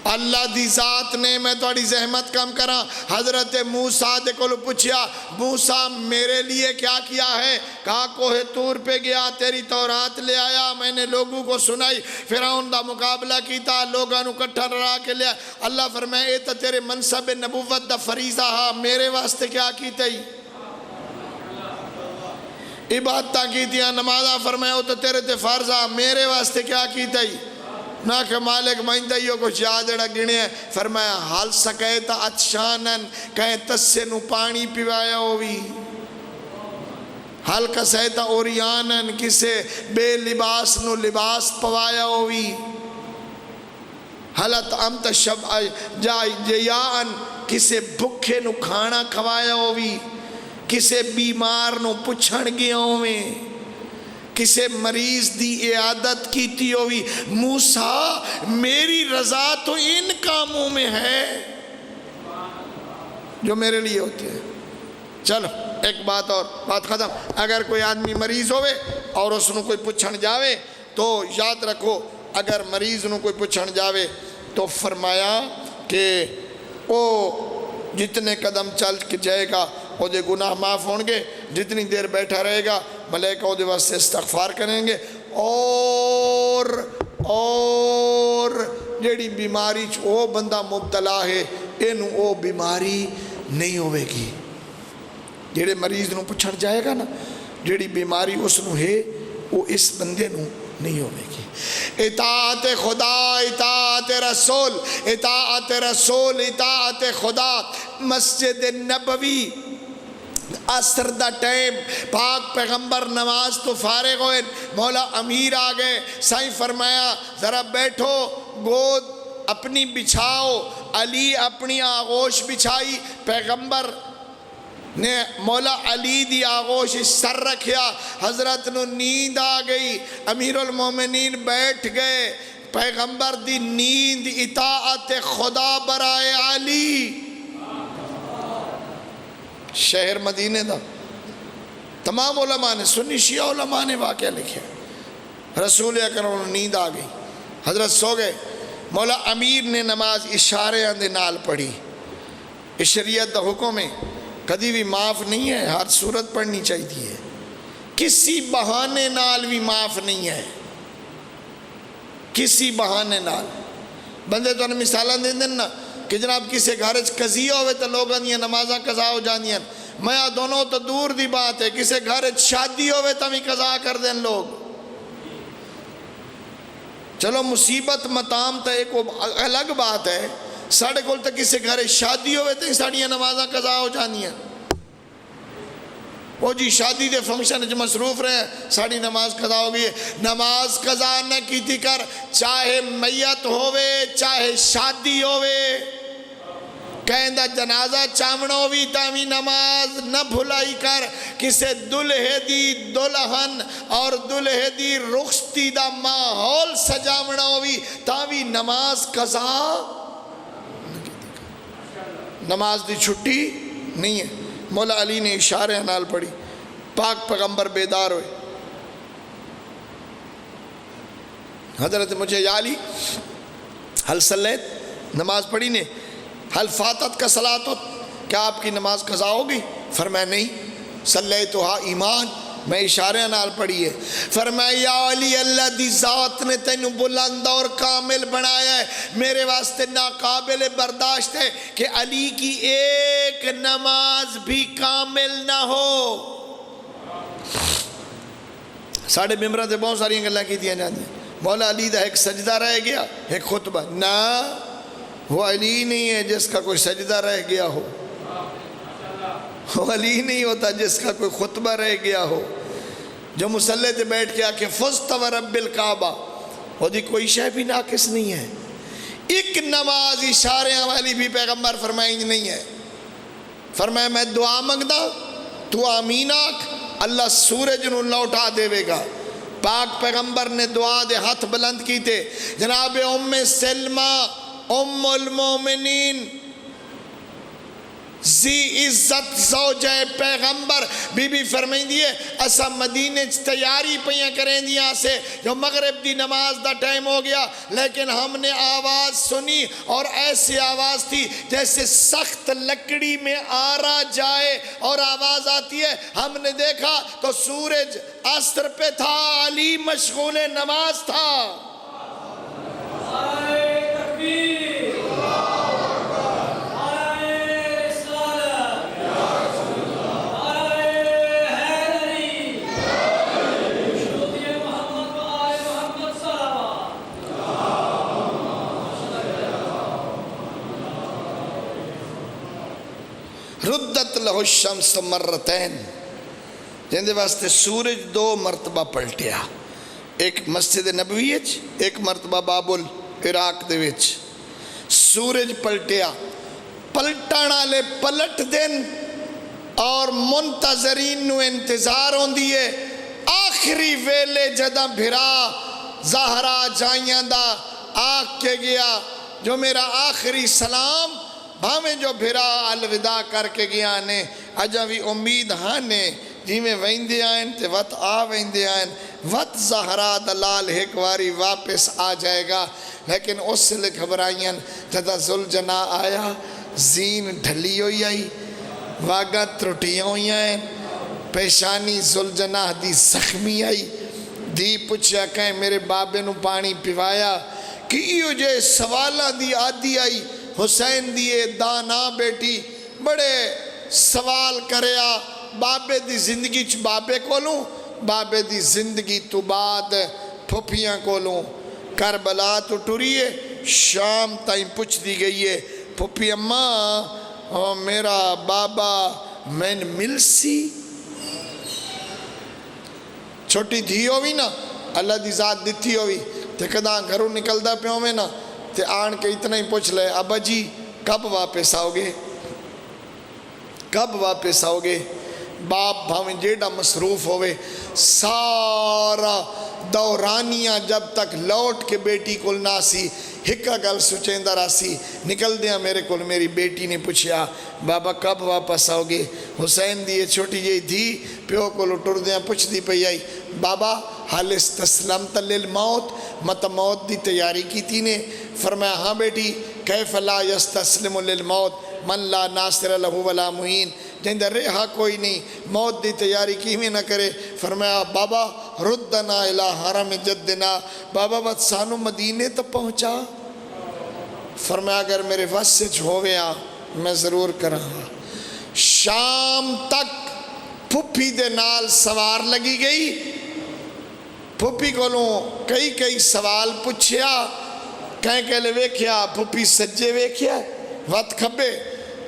اللہ دی ذات نے میں توڑی زحمت کم کرا۔ حضرت موسیٰ دے کو پوچھیا موسیٰ میرے لیے کیا کیا ہے؟ کہا کوہ طور پہ گیا، تیری تورات لے آیا، میں نے لوگوں کو سنائی، فرعون دا مقابلہ کیتا، لوگاں نو کٹھا رہا کے لیا۔ اللہ فرمائے اے تا تیرے منصب نبوت دا فریضہ ہا، میرے واسطے کیا کیتا ہی؟ عبادتہ کیتیاں، نمازہ فرمائے او تو تیرے تے فرضہ، میرے واسطے کیا کیتا ہی؟ نہ کہ مالک مہندہ ہیو کچھ یادڑا گنے ہیں۔ فرمایا حال سکیتا اتشانن، کہیں تسے نو پانی پیوایا ہوئی، حال کسیتا اوریانن، کسے بے لباس نو لباس پوایا ہوئی، حالت امت شب جیان، کسے بھکھے نو کھانا کھوایا ہوئی، کسے بیمار نو پچھڑ گیا ہوئے، کسے مریض دی عیادت کیتی ہوئی۔ موسیٰ میری رضا تو ان کاموں میں ہے جو میرے لیے ہوتے ہیں۔ چلو ایک بات اور، بات ختم۔ اگر کوئی آدمی مریض ہوئے اور اس نو کوئی پچھڑ جاوے تو یاد رکھو، اگر مریض نو کوئی پچھڑ جاوے تو فرمایا کہ وہ جتنے قدم چل کے جائے گا وہ دے گناہ معاف ہوں گے، جتنی دیر بیٹھا رہے گا ملائکہ وہ دے واسطے استغفار کریں گے، اور جیڑی بیماری وہ بندہ مبتلا ہے انہوں وہ بیماری نہیں ہوئے گی۔ جیڑے مریض نو پچھڑ جائے گا نا، جیڑی بیماری اس نو ہے وہ اس بندے نو نہیں ہوئے گی۔ اطاعت خدا، اطاعت رسول، اطاعت رسول، اطاعت خدا۔ مسجد نبوی عصر دا ٹائم پاک پیغمبر نماز تو فارغ ہوئے، مولا امیر آ گئے، سائیں فرمایا ذرا بیٹھو، گود اپنی بچھاؤ، علی اپنی آغوش بچھائی، پیغمبر نے مولا علی دی آغوش سر رکھیا، حضرت نو نیند آ گئی، امیر المومنین بیٹھ گئے، پیغمبر دی نیند اطاعت خدا برائے علی۔ شہر مدینے دا تمام علماء نے، سنی شیعہ علماء نے واقعہ لکھے، رسول اکرم نیند آ گئی، حضرت سو گئے، مولا امیر نے نماز اشارے اندے نال پڑھی۔ اس شریعت دا حکم ہے کدی بھی معاف نہیں ہے، ہر صورت پڑھنی چاہیے، کسی بہانے نال بھی معاف نہیں ہے، کسی بہانے نال۔ بندے تو انہیں مثالہ دیں دیں نا کہ جناب کسی گھر قضیہ ہوئے تو لوگ اندیاں نمازہ قضا ہو جاندیاں، میں دونوں تو دور دی بات ہے، کسی گھر شادی ہوئے تو ہمیں قضا کر دیں لوگ۔ چلو مصیبت متام تو ایک الگ بات ہے، ساڑھے کول تو کسی گھر شادی ہوئے تو ساڑھیاں نمازہ قضا ہو جاندیاں، وہ جی شادی دے فنکشن جو مصروف رہے ساڑھی نماز قضا ہو گئی ہے۔ نماز قضا نہ کیتی کر، چاہے میت ہوئے چاہے شادی ہوئے، کہندہ جنازہ چامنہ ہوئی تاوی نماز نہ بھلائی کر، کسے دلہے دی دلہن اور دلہے دی رخصتی دا ماحول سجامنہ ہوئی تاوی نماز قضا، نماز دی چھٹی نہیں ہے۔ مولا علی نے اشارے نال پڑھی، پاک پیغمبر بیدار ہوئے، حضرت مجھے یا علی حل صلیت، نماز پڑھی نے، حل فاتت کا صلاتت، کیا آپ کی نماز قضا ہوگی؟ فرمایا نہیں، صلیتہا ایمان، میں اشارے نال پڑھی ہے۔ فرمایا یا علی اللہ دی ذات نے تینوں بلند اور کامل بنایا ہے، میرے واسطے ناقابل برداشت ہے کہ علی کی ایک نماز بھی کامل نہ ہو۔ ساڑھے ممبرہ سے بہت ساری گلہ کی دیا جاندیں، مولا علی دا ایک سجدہ رہ گیا، ایک خطبہ، نہ وہ علی نہیں ہے جس کا کوئی سجدہ رہ گیا ہو، وہ علی نہیں ہوتا جس کا کوئی خطبہ رہ گیا ہو، جو مسلح تے بیٹھ کے آکے فزت ورب الکعبہ، وہ دی کوئی شے بھی ناقص نہیں ہے۔ ایک نماز اشارے والی بھی پیغمبر فرمائیں نہیں ہے۔ فرمایا میں دعا مانگدا تو آمین آکھ، اللہ سورج نو لوٹا دے گا۔ پاک پیغمبر نے دعا دے ہاتھ بلند کیتے، جناب ام سلمہ ام المومنین زی عزت زوجہ پیغمبر بی بی فرمائیں دیئے اسا مدینے تیاری پہیاں کریں دیاں سے جو مغرب دی نماز دا ٹائم ہو گیا، لیکن ہم نے آواز سنی اور ایسی آواز تھی جیسے سخت لکڑی میں آرا جائے اور آواز آتی ہے۔ ہم نے دیکھا تو سورج عصر پہ تھا، علی مشغول نماز تھا۔ ردت لہ الشمس مرتین، جن دے واسطے سورج دو مرتبہ پلٹیا، ایک مسجد نبوی وچ، ایک مرتبہ باب العراق دے وچ سورج پلٹیا، پلٹن والے پلٹ دین اور منتظرین نو انتظار ہوندی ہے آخری ویلے جدہ بھرا زہرا جائیاں دا آکھ کے گیا جو میرا آخری سلام بھامیں جو بھرا الوداع کر کے گیا نے اجا بھی امید ہاں نے جی میں ویندے آئیں تے وقت آ ویندے آئیں وقت زہرا دلال ایک واری واپس آ جائے گا، لیکن اس سے لے گھبرائیں جدہ زلجنا آیا زین ڈھلی ہوئی آئی واگا ترٹیاں ہوئی آئیں پیشانی زلجنا دی زخمی آئی دی پچھا کہیں میرے بابے نو پانی پیوایا کہ ایو جے سوالہ دی آدھی آئی حسین دیئے دانا بیٹی بڑے سوال کریا بابے دی زندگی چھ بابے کولوں بابے دی زندگی تو بعد پھپیاں کولوں کربلا تو ٹوریے شام تائیں پچھ دی گئی ہے پھپی اماں میرا بابا میں ملسی چھوٹی دھی ہوئی نا اللہ دی ذات دیتی ہوئی تے کداں گھروں نکلدا پیوں میں نا تے آن کے اتنا ہی پوچھ لے ابا جی کب واپس آؤ گے، کب واپس آؤ گے؟ باپ بھاویں جیڑا مصروف ہوئے سارا دورانیہ جب تک لوٹ کے بیٹی کول نہ سی ہکا گل سچیندہ راسی نکل دیا میرے کول میری بیٹی نے پوچھیا بابا کب واپس آؤ گے؟ حسین دی چھوٹی جی تھی پیو کو ٹر دیا پوچھ دی پئی آئی بابا حال استسلمت للموت مت موت دی تیاری کی تھی نے؟ فرمایا ہاں بیٹی کیف لا یستسلم للموت من لا ناصر له ولا معین، جندہ رہا کوئی نہیں موت دی تیاری کی میں نہ کرے۔ فرمایا بابا ردنا الہ حرم جدنا، بابا بات سانو مدینے تک پہنچا۔ فرمایا اگر میرے وس سے ہویا میں ضرور کراں۔ شام تک پھپھی دے نال سوار لگی گئی، پھپھی کولوں کئی سوال پوچھیا، کہیں کہ لے ویکھیا پھپھی سجے ویکھیا وقت کھبے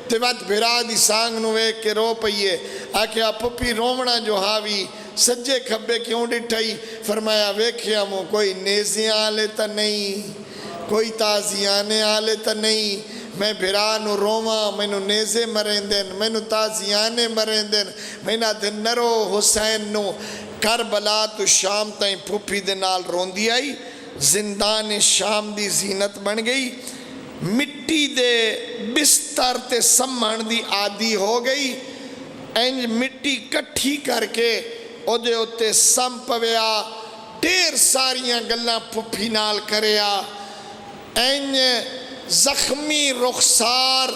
تے وقت بھرا دی سانگ نو ویکھ کے رو پئیے آکھیا پھپھی رومنا جو ہاوی سجے کھبے کیوں ڈٹھائی؟ فرمایا ویکھیا مو کوئی نیزیاں آلے تا نہیں، کوئی تازیانے آلے تا نہیں، میں بھرانو روما میں نو نیزے مرین دین میں نو تازیانے مرین دین میں نا دن نرو حسین نو کربلا تو شام تائیں پھپھی دے نال روندی آئی۔ زندان شام دی زینت بن گئی، مٹی دے بستر تے سمن دی عادی ہو گئی، اینج مٹی کٹھی کر کے او دے اتے سم پویا ڈیر ساریاں گلاں پھپھی نال کریا، اینج زخمی رخسار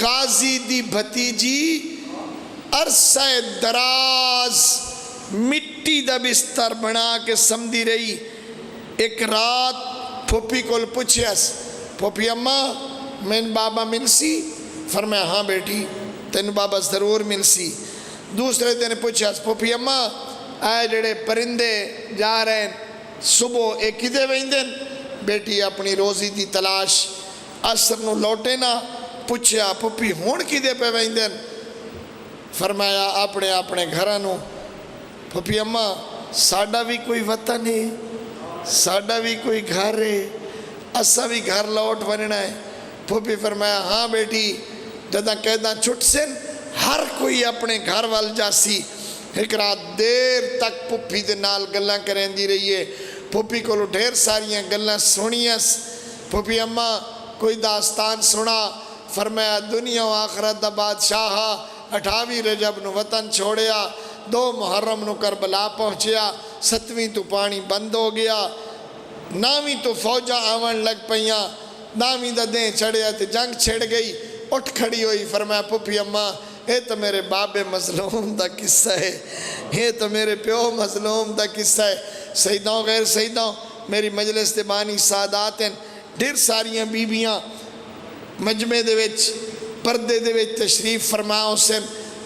غازی دی بھتیجی عرصہ دراز مٹی دا بستر بنا کے سمدھی رہی۔ ایک رات پھپھی کول پوچھیس پھپھی اماں میں بابا ملسی؟ فرمایا ہاں بیٹی تین بابا ضرور ملسی۔ دوسرے دن پوچھیس پھپھی اماں آئے جڑے پرندے جا رہے ہیں صبح ایک کدے ویندن؟ بیٹی اپنی روزی دی تلاش عصر نو لوٹے نا۔ پوچھیا پھپھی ہون کدے پہ ویندن؟ فرمایا اپنے اپنے گھرانو۔ پھپھی اماں ساڈا بھی کوئی وطن ہے، ساڈا بھی کوئی گھر ہے، اسا بھی گھر لوٹ وننا ہے۔ پھپھی فرمایا ہاں بیٹی جدہ قیدہ چھٹ سن ہر کوئی اپنے گھر وال جاسی۔ ایک رات دیر تک پھپھی دے نال گلاں کریں دی رہی ہے، پھپھی کو لو ڈھیر ساریاں گلاں سنیس۔ پھپھی اماں کوئی داستان سنا؟ فرمایا دنیا و آخرت دا بادشاہ 28 رجب نو وطن چھوڑیا، 2 محرم نو کربلا پہنچیا، 7ویں تو پانی بند ہو گیا، 9ویں تو فوجہ آون لگ پئیاں، 9ویں دا دیں چڑھیا تے جنگ چھڑ گئی۔ اٹھ کھڑی ہوئی فرمایا پھپھی اماں اے تو میرے بابے مظلوم دا قصہ ہے، اے تو میرے پیو مظلوم دا قصہ ہے۔ سیدوں غیر سیدوں میری مجلس دے بانی سادات ہیں، ڈھیر ساریاں بیبیاں مجمع دے وچ پردے دے وچ تشریف فرماؤ سے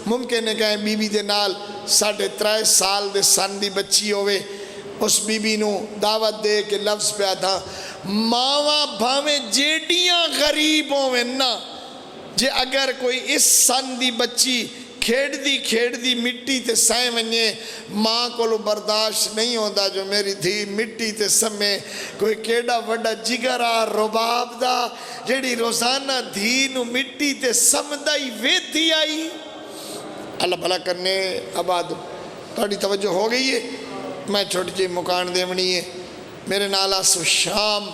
ممکن ہے کہ بی بی دے نال 3.5 سال دے سن دی بچی ہوئے، اس بی بی نو دعوت دے کے لفظ پہ آدھا ماواں بھاویں جیڑیاں غریب ہوئے نا، جے اگر کوئی اس سن دی بچی کھیڑ دی مٹی تے سائیں ونجے ماں کو لو برداشت نہیں ہوندہ جو میری دھی مٹی تے سمیں کوئی کیڑا وڈا جگرہ رباب دا جیڑی روزانہ دھی نو مٹی تے سمدائی ویدھی آئی۔ اللہ بھلا کرنے آباد تھوڑی توجہ ہو گئی ہے، میں چھوٹی جی مکان دے منی ہے میرے نالا سو شام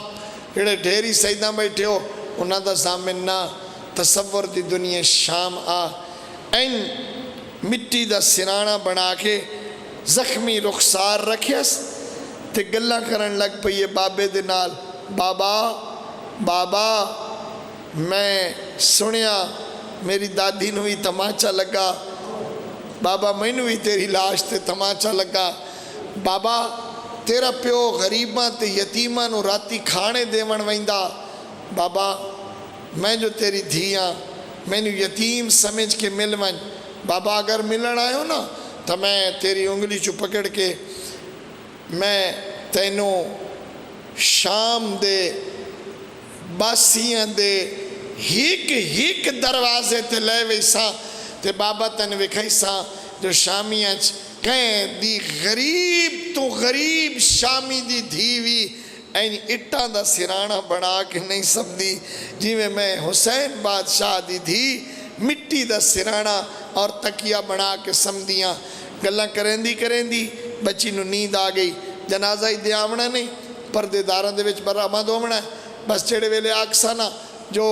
جڑے ڈھیری سیدہ بیٹھے ہو انہاں دا زامن نہ تصور دی دنیا شام آ این مٹی دا سرانہ بنا کے زخمی رخسار رکھیس تے گلہ کرن لگ پئیے بابے دے نال بابا میں سنیا میری دادی نو ہی تماچا لگا، بابا میں نو ہی تیری لاش تے تماچا لگا، بابا تیرا پیو غریباں تے یتیماں نو راتی کھانے دیون ویندا، بابا میں جو تیری دھیاں میں نو یتیم سمجھ کے مل ون، بابا اگر ملن آئے ہو نا تو میں تیری انگلی چو پکڑ کے میں تینوں شام دے باسیاں دے ہک دروازے تے لے ویسا تے بابا تن وکھائیسا جو شامیاں کہیں دی غریب تو غریب شامی دی دھیوی این اٹھا دا سرانہ بڑھا کے نہیں سب دی جی میں حسین بادشاہ دی دھی مٹی دا سرانہ اور تکیہ بڑھا کے سمدیاں گلہ کریں دی بچی نو نیند آ گئی جنازہ ہی دیامنا نہیں پردے داران دے وچ برآمد ہومنا ہے بس چڑے ویلے آکسانا جو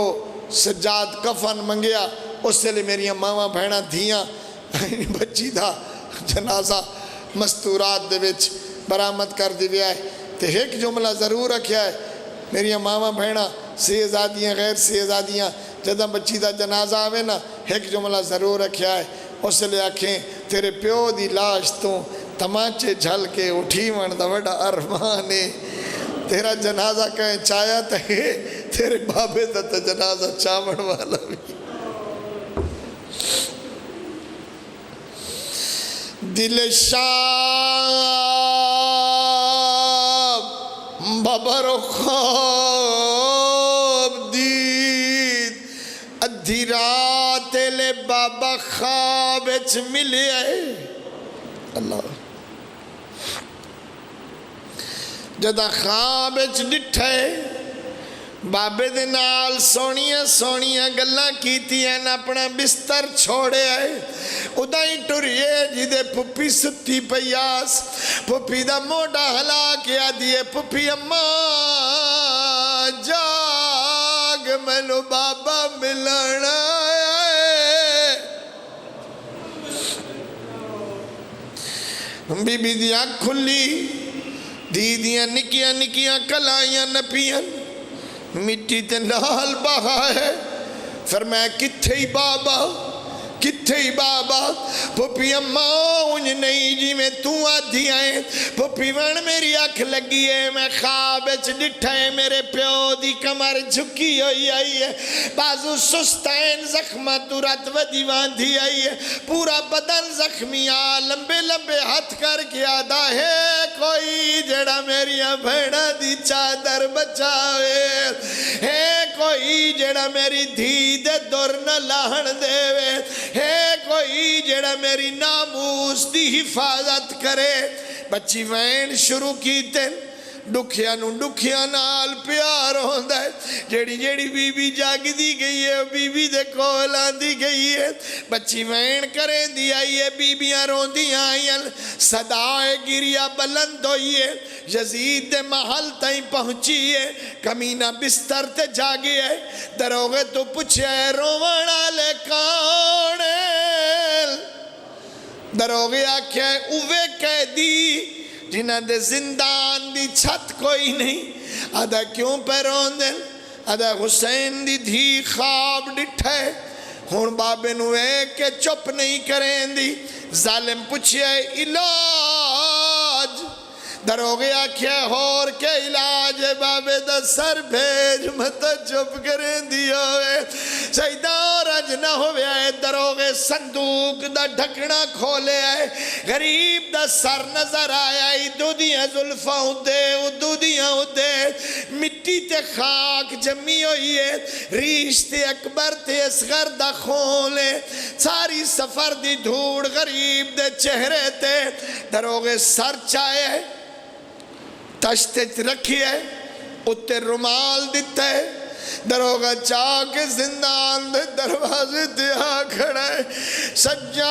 سجاد کفن منگیا اس سے لئے میری ماما بھینا دھیاں بچی دا جنازہ مستورات دے وچ برآمد کر دی ویا ہے تے ایک جملہ ضرور رکھیا ہے میری ماما بھینا سیزادیاں غیر سیزادیاں جدہ بچی دا جنازہ آوے نا ایک جملہ ضرور رکھیا ہے اس لئے آکھیں تیرے پیو دی لاش تو تماچے جھل کے اٹھی من دا وڈا ارمانے تیرا جنازہ کہیں چایا تے تیرے بابے دا تا جنازہ چاون والا بھی دل شام ببر و خواب دید ادھی رات لے بابا خواب اچھ ملے اللہ جدہ خواب اچھ ڈٹھے بابے دے نال سونیاں گلاں کیتیاں اپنا بستر چھوڑے آئے ادائی ٹریے جدے پھپی ستی پیاس پھپی دا موڑا ہلا کیا دیے پھپی اماں جاگ مینو بابا ملنا ہے بی بی دیاں کھلی دیدیاں نکیاں کلائیاں نپیاں مٹی تے نال بہا ہے فرمایا کتھے ہی بابا پھپی اماں انج نہیں جی میں تو آدھی آئیں پھپی ون میری آنکھ لگی ہے میں خواب اچھ ڈٹھا ہے میرے پیو دی کمر جھکی ہوئی آئی ہے بازو سستین زخمہ تورت و دیوان دی آئی ہے پورا بدن زخمیاں لمبے ہاتھ کر کے آدھا ہے کوئی جڑا میری بھیڑا دی چادر بچاوے ہے کوئی جڑا میری دھی دے دور نہ لاہن دے ہے کوئی جڑا میری ناموس دی حفاظت کرے بچی وین شروع کیتے ڈکھیا نال پیار ہوندہ ہے جیڑی بی بی جاگ دی گئی ہے بی بی دے کولان دی گئی ہے بچی وین کریں دی آئی ہے بی بیاں رون دی آئیں صداے گریا بلند ہوئی ہے یزید دے محل تائیں پہنچی ہے کمینہ بستر تے جاگی ہے دروغے تو پچھے روانہ لے کانے دروغے آکھے اوے قیدی جنہ دے زندان دی چھت کوئی نہیں آدھا کیوں پیرون دن آدھا حسین دی دھی خواب ڈٹھے ہون بابے نوے کے چپ نہیں کریں دی ظالم پوچھئے علاج دروغے آکھیا ہور کے علاج بابے دا سر بھیج متا چپ کریں دیا ہوئے سیدہ اور اج نہ ہوئے آئے دروغے صندوق دا ڈھکنا کھولے آئے غریب دا سر نظر آیا دو دیاں ظلفہ دو دیاں مٹی تے خاک جمی ہوئی ہے ریش تے اکبر تے اصغر دا کھولے ساری سفر دی دھوڑ غریب دے چہرے تے دروغے سر چاہے تشتے رکھی ہے اتے رومال دیتا ہے دروگہ چاہ کے زندان دے دروازے دیا کھڑا ہے سجاد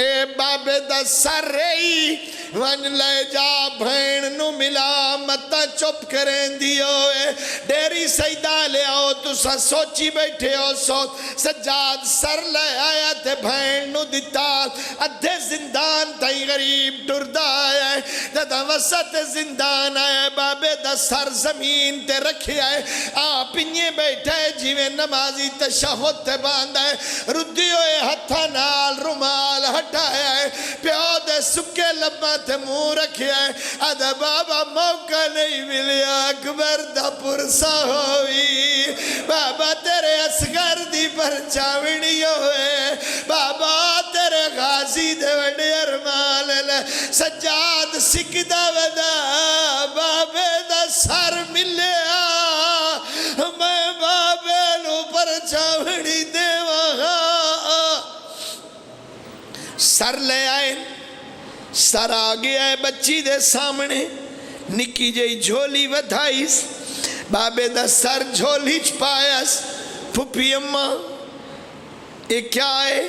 اے بابے دا سر رہی ون لے جا بھین نو ملا متا چپ کریں دیوئے ڈیری سیدہ لے آؤ تو سا سوچی بیٹھے ہو سوچ سجاد سر لے آیا تے بھین نو دیتا ادھے زندان تائی غریب ٹردہ آیا ہے جدہ وسط زندان آیا بابے دا سر زمین تے رکھے آئے آپ انہیں بیٹھے جیویں نمازی تشہد تے باندھا ہے ردی ہوئے ہتھا نال رومال ہٹایا ہے پیو دے سکے لبا تے منہ رکھیا ہے آدھا بابا موقع نہیں ملیا اکبر دا پرسا ہوئی بابا تیرے اصغر دی پر چاوڑی ہوئے بابا تیرے غازی دے وڈے ارمال سجاد سکدہ ودا بابے دا سر ملیا چاوڑی دے وہاں سر لے آئے سر آ گیا ہے بچی دے سامنے نکی جئی جھولی ودھائیس بابے دا سر جھولی چپائیس پھپی اماں یہ کیا ہے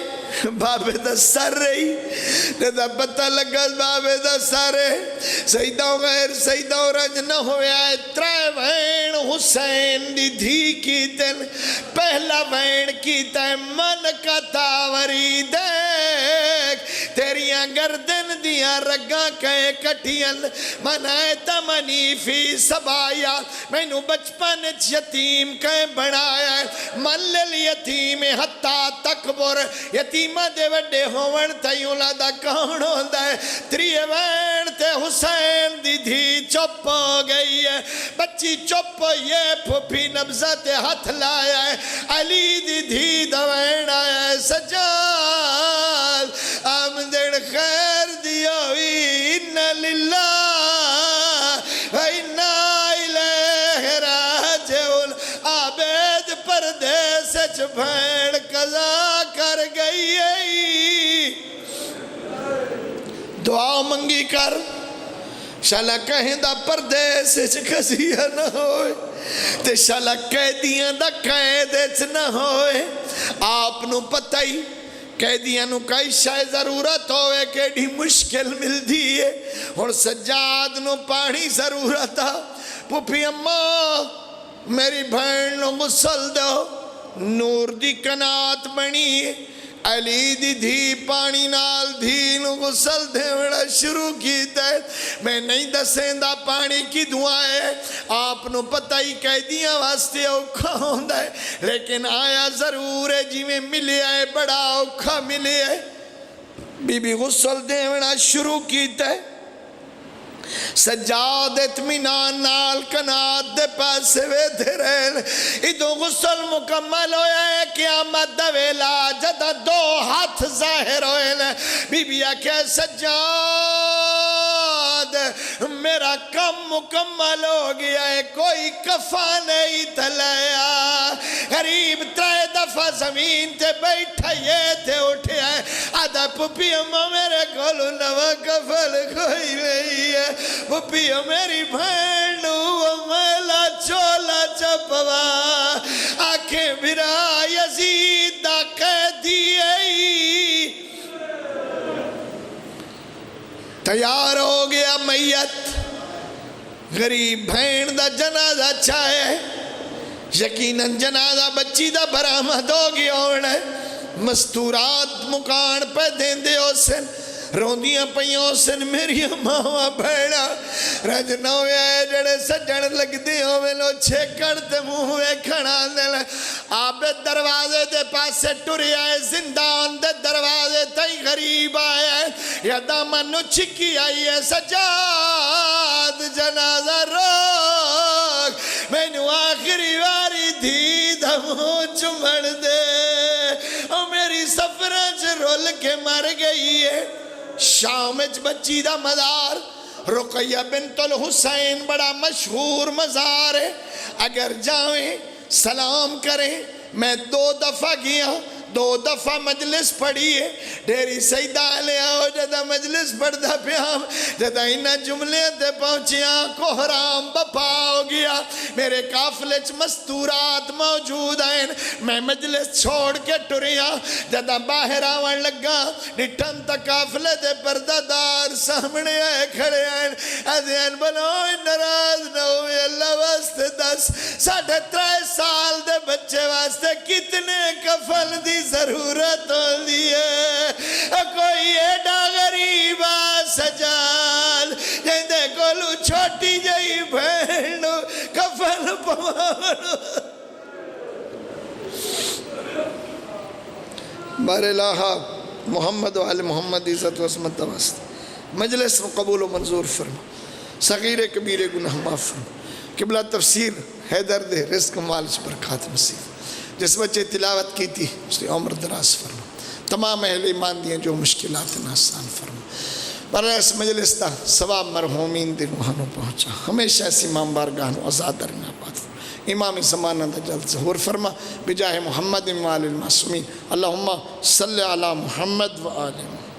بابے دا سر رہی دا پتہ لگا بابے دا سر ہے سیدہ غیر سیدہ رنج نہ ہویا ہے ترائے وین حسین دی دھی کی تن پہلا وین کی تے من کا تاوری دیکھ تیریاں گردن دیاں رگاں کہے کٹیاں منائے تمنی فی سبایا میں نو بچپن یتیم کہے بڑھایا ہے ملل یتیم حتیٰ تکبر یتیمہ دے وڈے ہوون تیوں لادا کون ہوندہ ہے تریے وین تے حسین دی دھی چپ ہو گئی ہے بچی چپ یہ پھپی نبزہ تے ہاتھ لایا ہے علی دی دھی دوین آیا ہے سجاد آمدن خیر دیوی انہا للہ و انہا الیہ راجعون عابد پردیس بھیڑ قضا کر گئی ہے دعا منگی کر شالا کہیں دا پردیس کسیہ نہ ہوئے تے شالا قیدیاں دا قیدیچ نہ ہوئے آپ نو پتہ ہی قیدیاں نو کئی شاہ ضرورت ہوئے کیڑی مشکل مل دیئے اور سجاد نو پانی ضرورت تھا پھپی اماں میری بھین نو غسل دو نور دی کنات بنی علی دی دھی پانی نال دھی نو غسل دے وڑا شروع کیتا ہے میں نہیں دسیں دا پانی کی دعائیں آپ نو پتہ ہی قیدیاں واسطے اوکھا ہوندہ ہے لیکن آیا ضرور ہے جی میں ملے آئے بڑا اوکھا ملے آئے بی بی غسل دے وڑا شروع کیتا ہے سجاد اتمنان نال کنات دے پاسے وے دے رہن ادو غسل مکمل ہویا ہے قیامت دا ویلا جدہ دو ہاتھ ظاہر ہوئے بی بی آکھے سجاد میرا کم مکمل ہو گیا ہے کوئی کفا نہیں تلایا غریب ترائے دفعہ زمین تے بیٹھا یہ تے اٹھے آئے آدھا پپی اماں میرے کولو نوا کفل کوئی نہیں ہے پپی میری بھینو میلا چولا چپوا آنکھیں بھرا یزید دا قیدی تیار ہو گیا میت غریب بھین دا جنازہ چاہے یقیناً جنازہ بچی دا برآمد ہو گیا ہونے مستورات مکان پہ دین دے ہو سن روندیاں پہیوں سن میری ماں بھیڑا رجنوے آئے جڑے سجن لگ دی ہوئے لو چھکڑ تے موہے کھڑا دل آپ دروازے دے پاسے ٹوری آئے زندان دے دروازے تئی غریب آئے یا دامنو چھکی آئی ہے سجاد جنازہ روک میں نو آخری واری دھی دمو چمڑ دے اور میری سفرج رول کے مر گئی ہے شامج بچی دا مزار رقیہ بنت الحسین بڑا مشہور مزار ہے اگر جائیں سلام کریں میں 2 دفعہ گیا 2 دفعہ مجلس پڑھی ہے ڈیری سیدہ علیہ ہو جدہ مجلس پڑھ دا پیام جدہ انہا جملے تے پہنچیاں کوہرام بپا ہو گیا میرے کافلچ مستورات موجود ہیں میں مجلس چھوڑ کے ٹریاں جدہ باہر آوان لگا نٹھن تا کافلے دے پردہ دار سامنے آئے کھڑے ہیں ازین بنوئی نراز نوی اللہ واسطے 10-3.5 سال دے بچے واسطے کتنے کفل دی ضرورت ہو دیئے کوئی ایڈا غریبہ سجال جیندے کولو چھوٹی جائی بھینو کفل پوانو بار الہا محمد و آل محمد عزت و عظمت واسطے مجلس قبول و منظور فرما صغیر کبیر گناہ معاف فرما قبلہ تفسیر حیدر دے رزق مالش برکات نصیب جس بچے تلاوت کی تھی اس نے عمر دراز فرما تمام اہل ایمان دیاں جو مشکلات آسان فرما پر اس مجلس تا ثواب مرحومین دے روحانوں پہنچا ہمیشہ اس امام بارگاہنوں آزاد رہنا پات فرما امام زمانہ دا جلد ظہور فرما بجاہ محمد و آل المعصومین اللہم صلی علی محمد و آل محمد.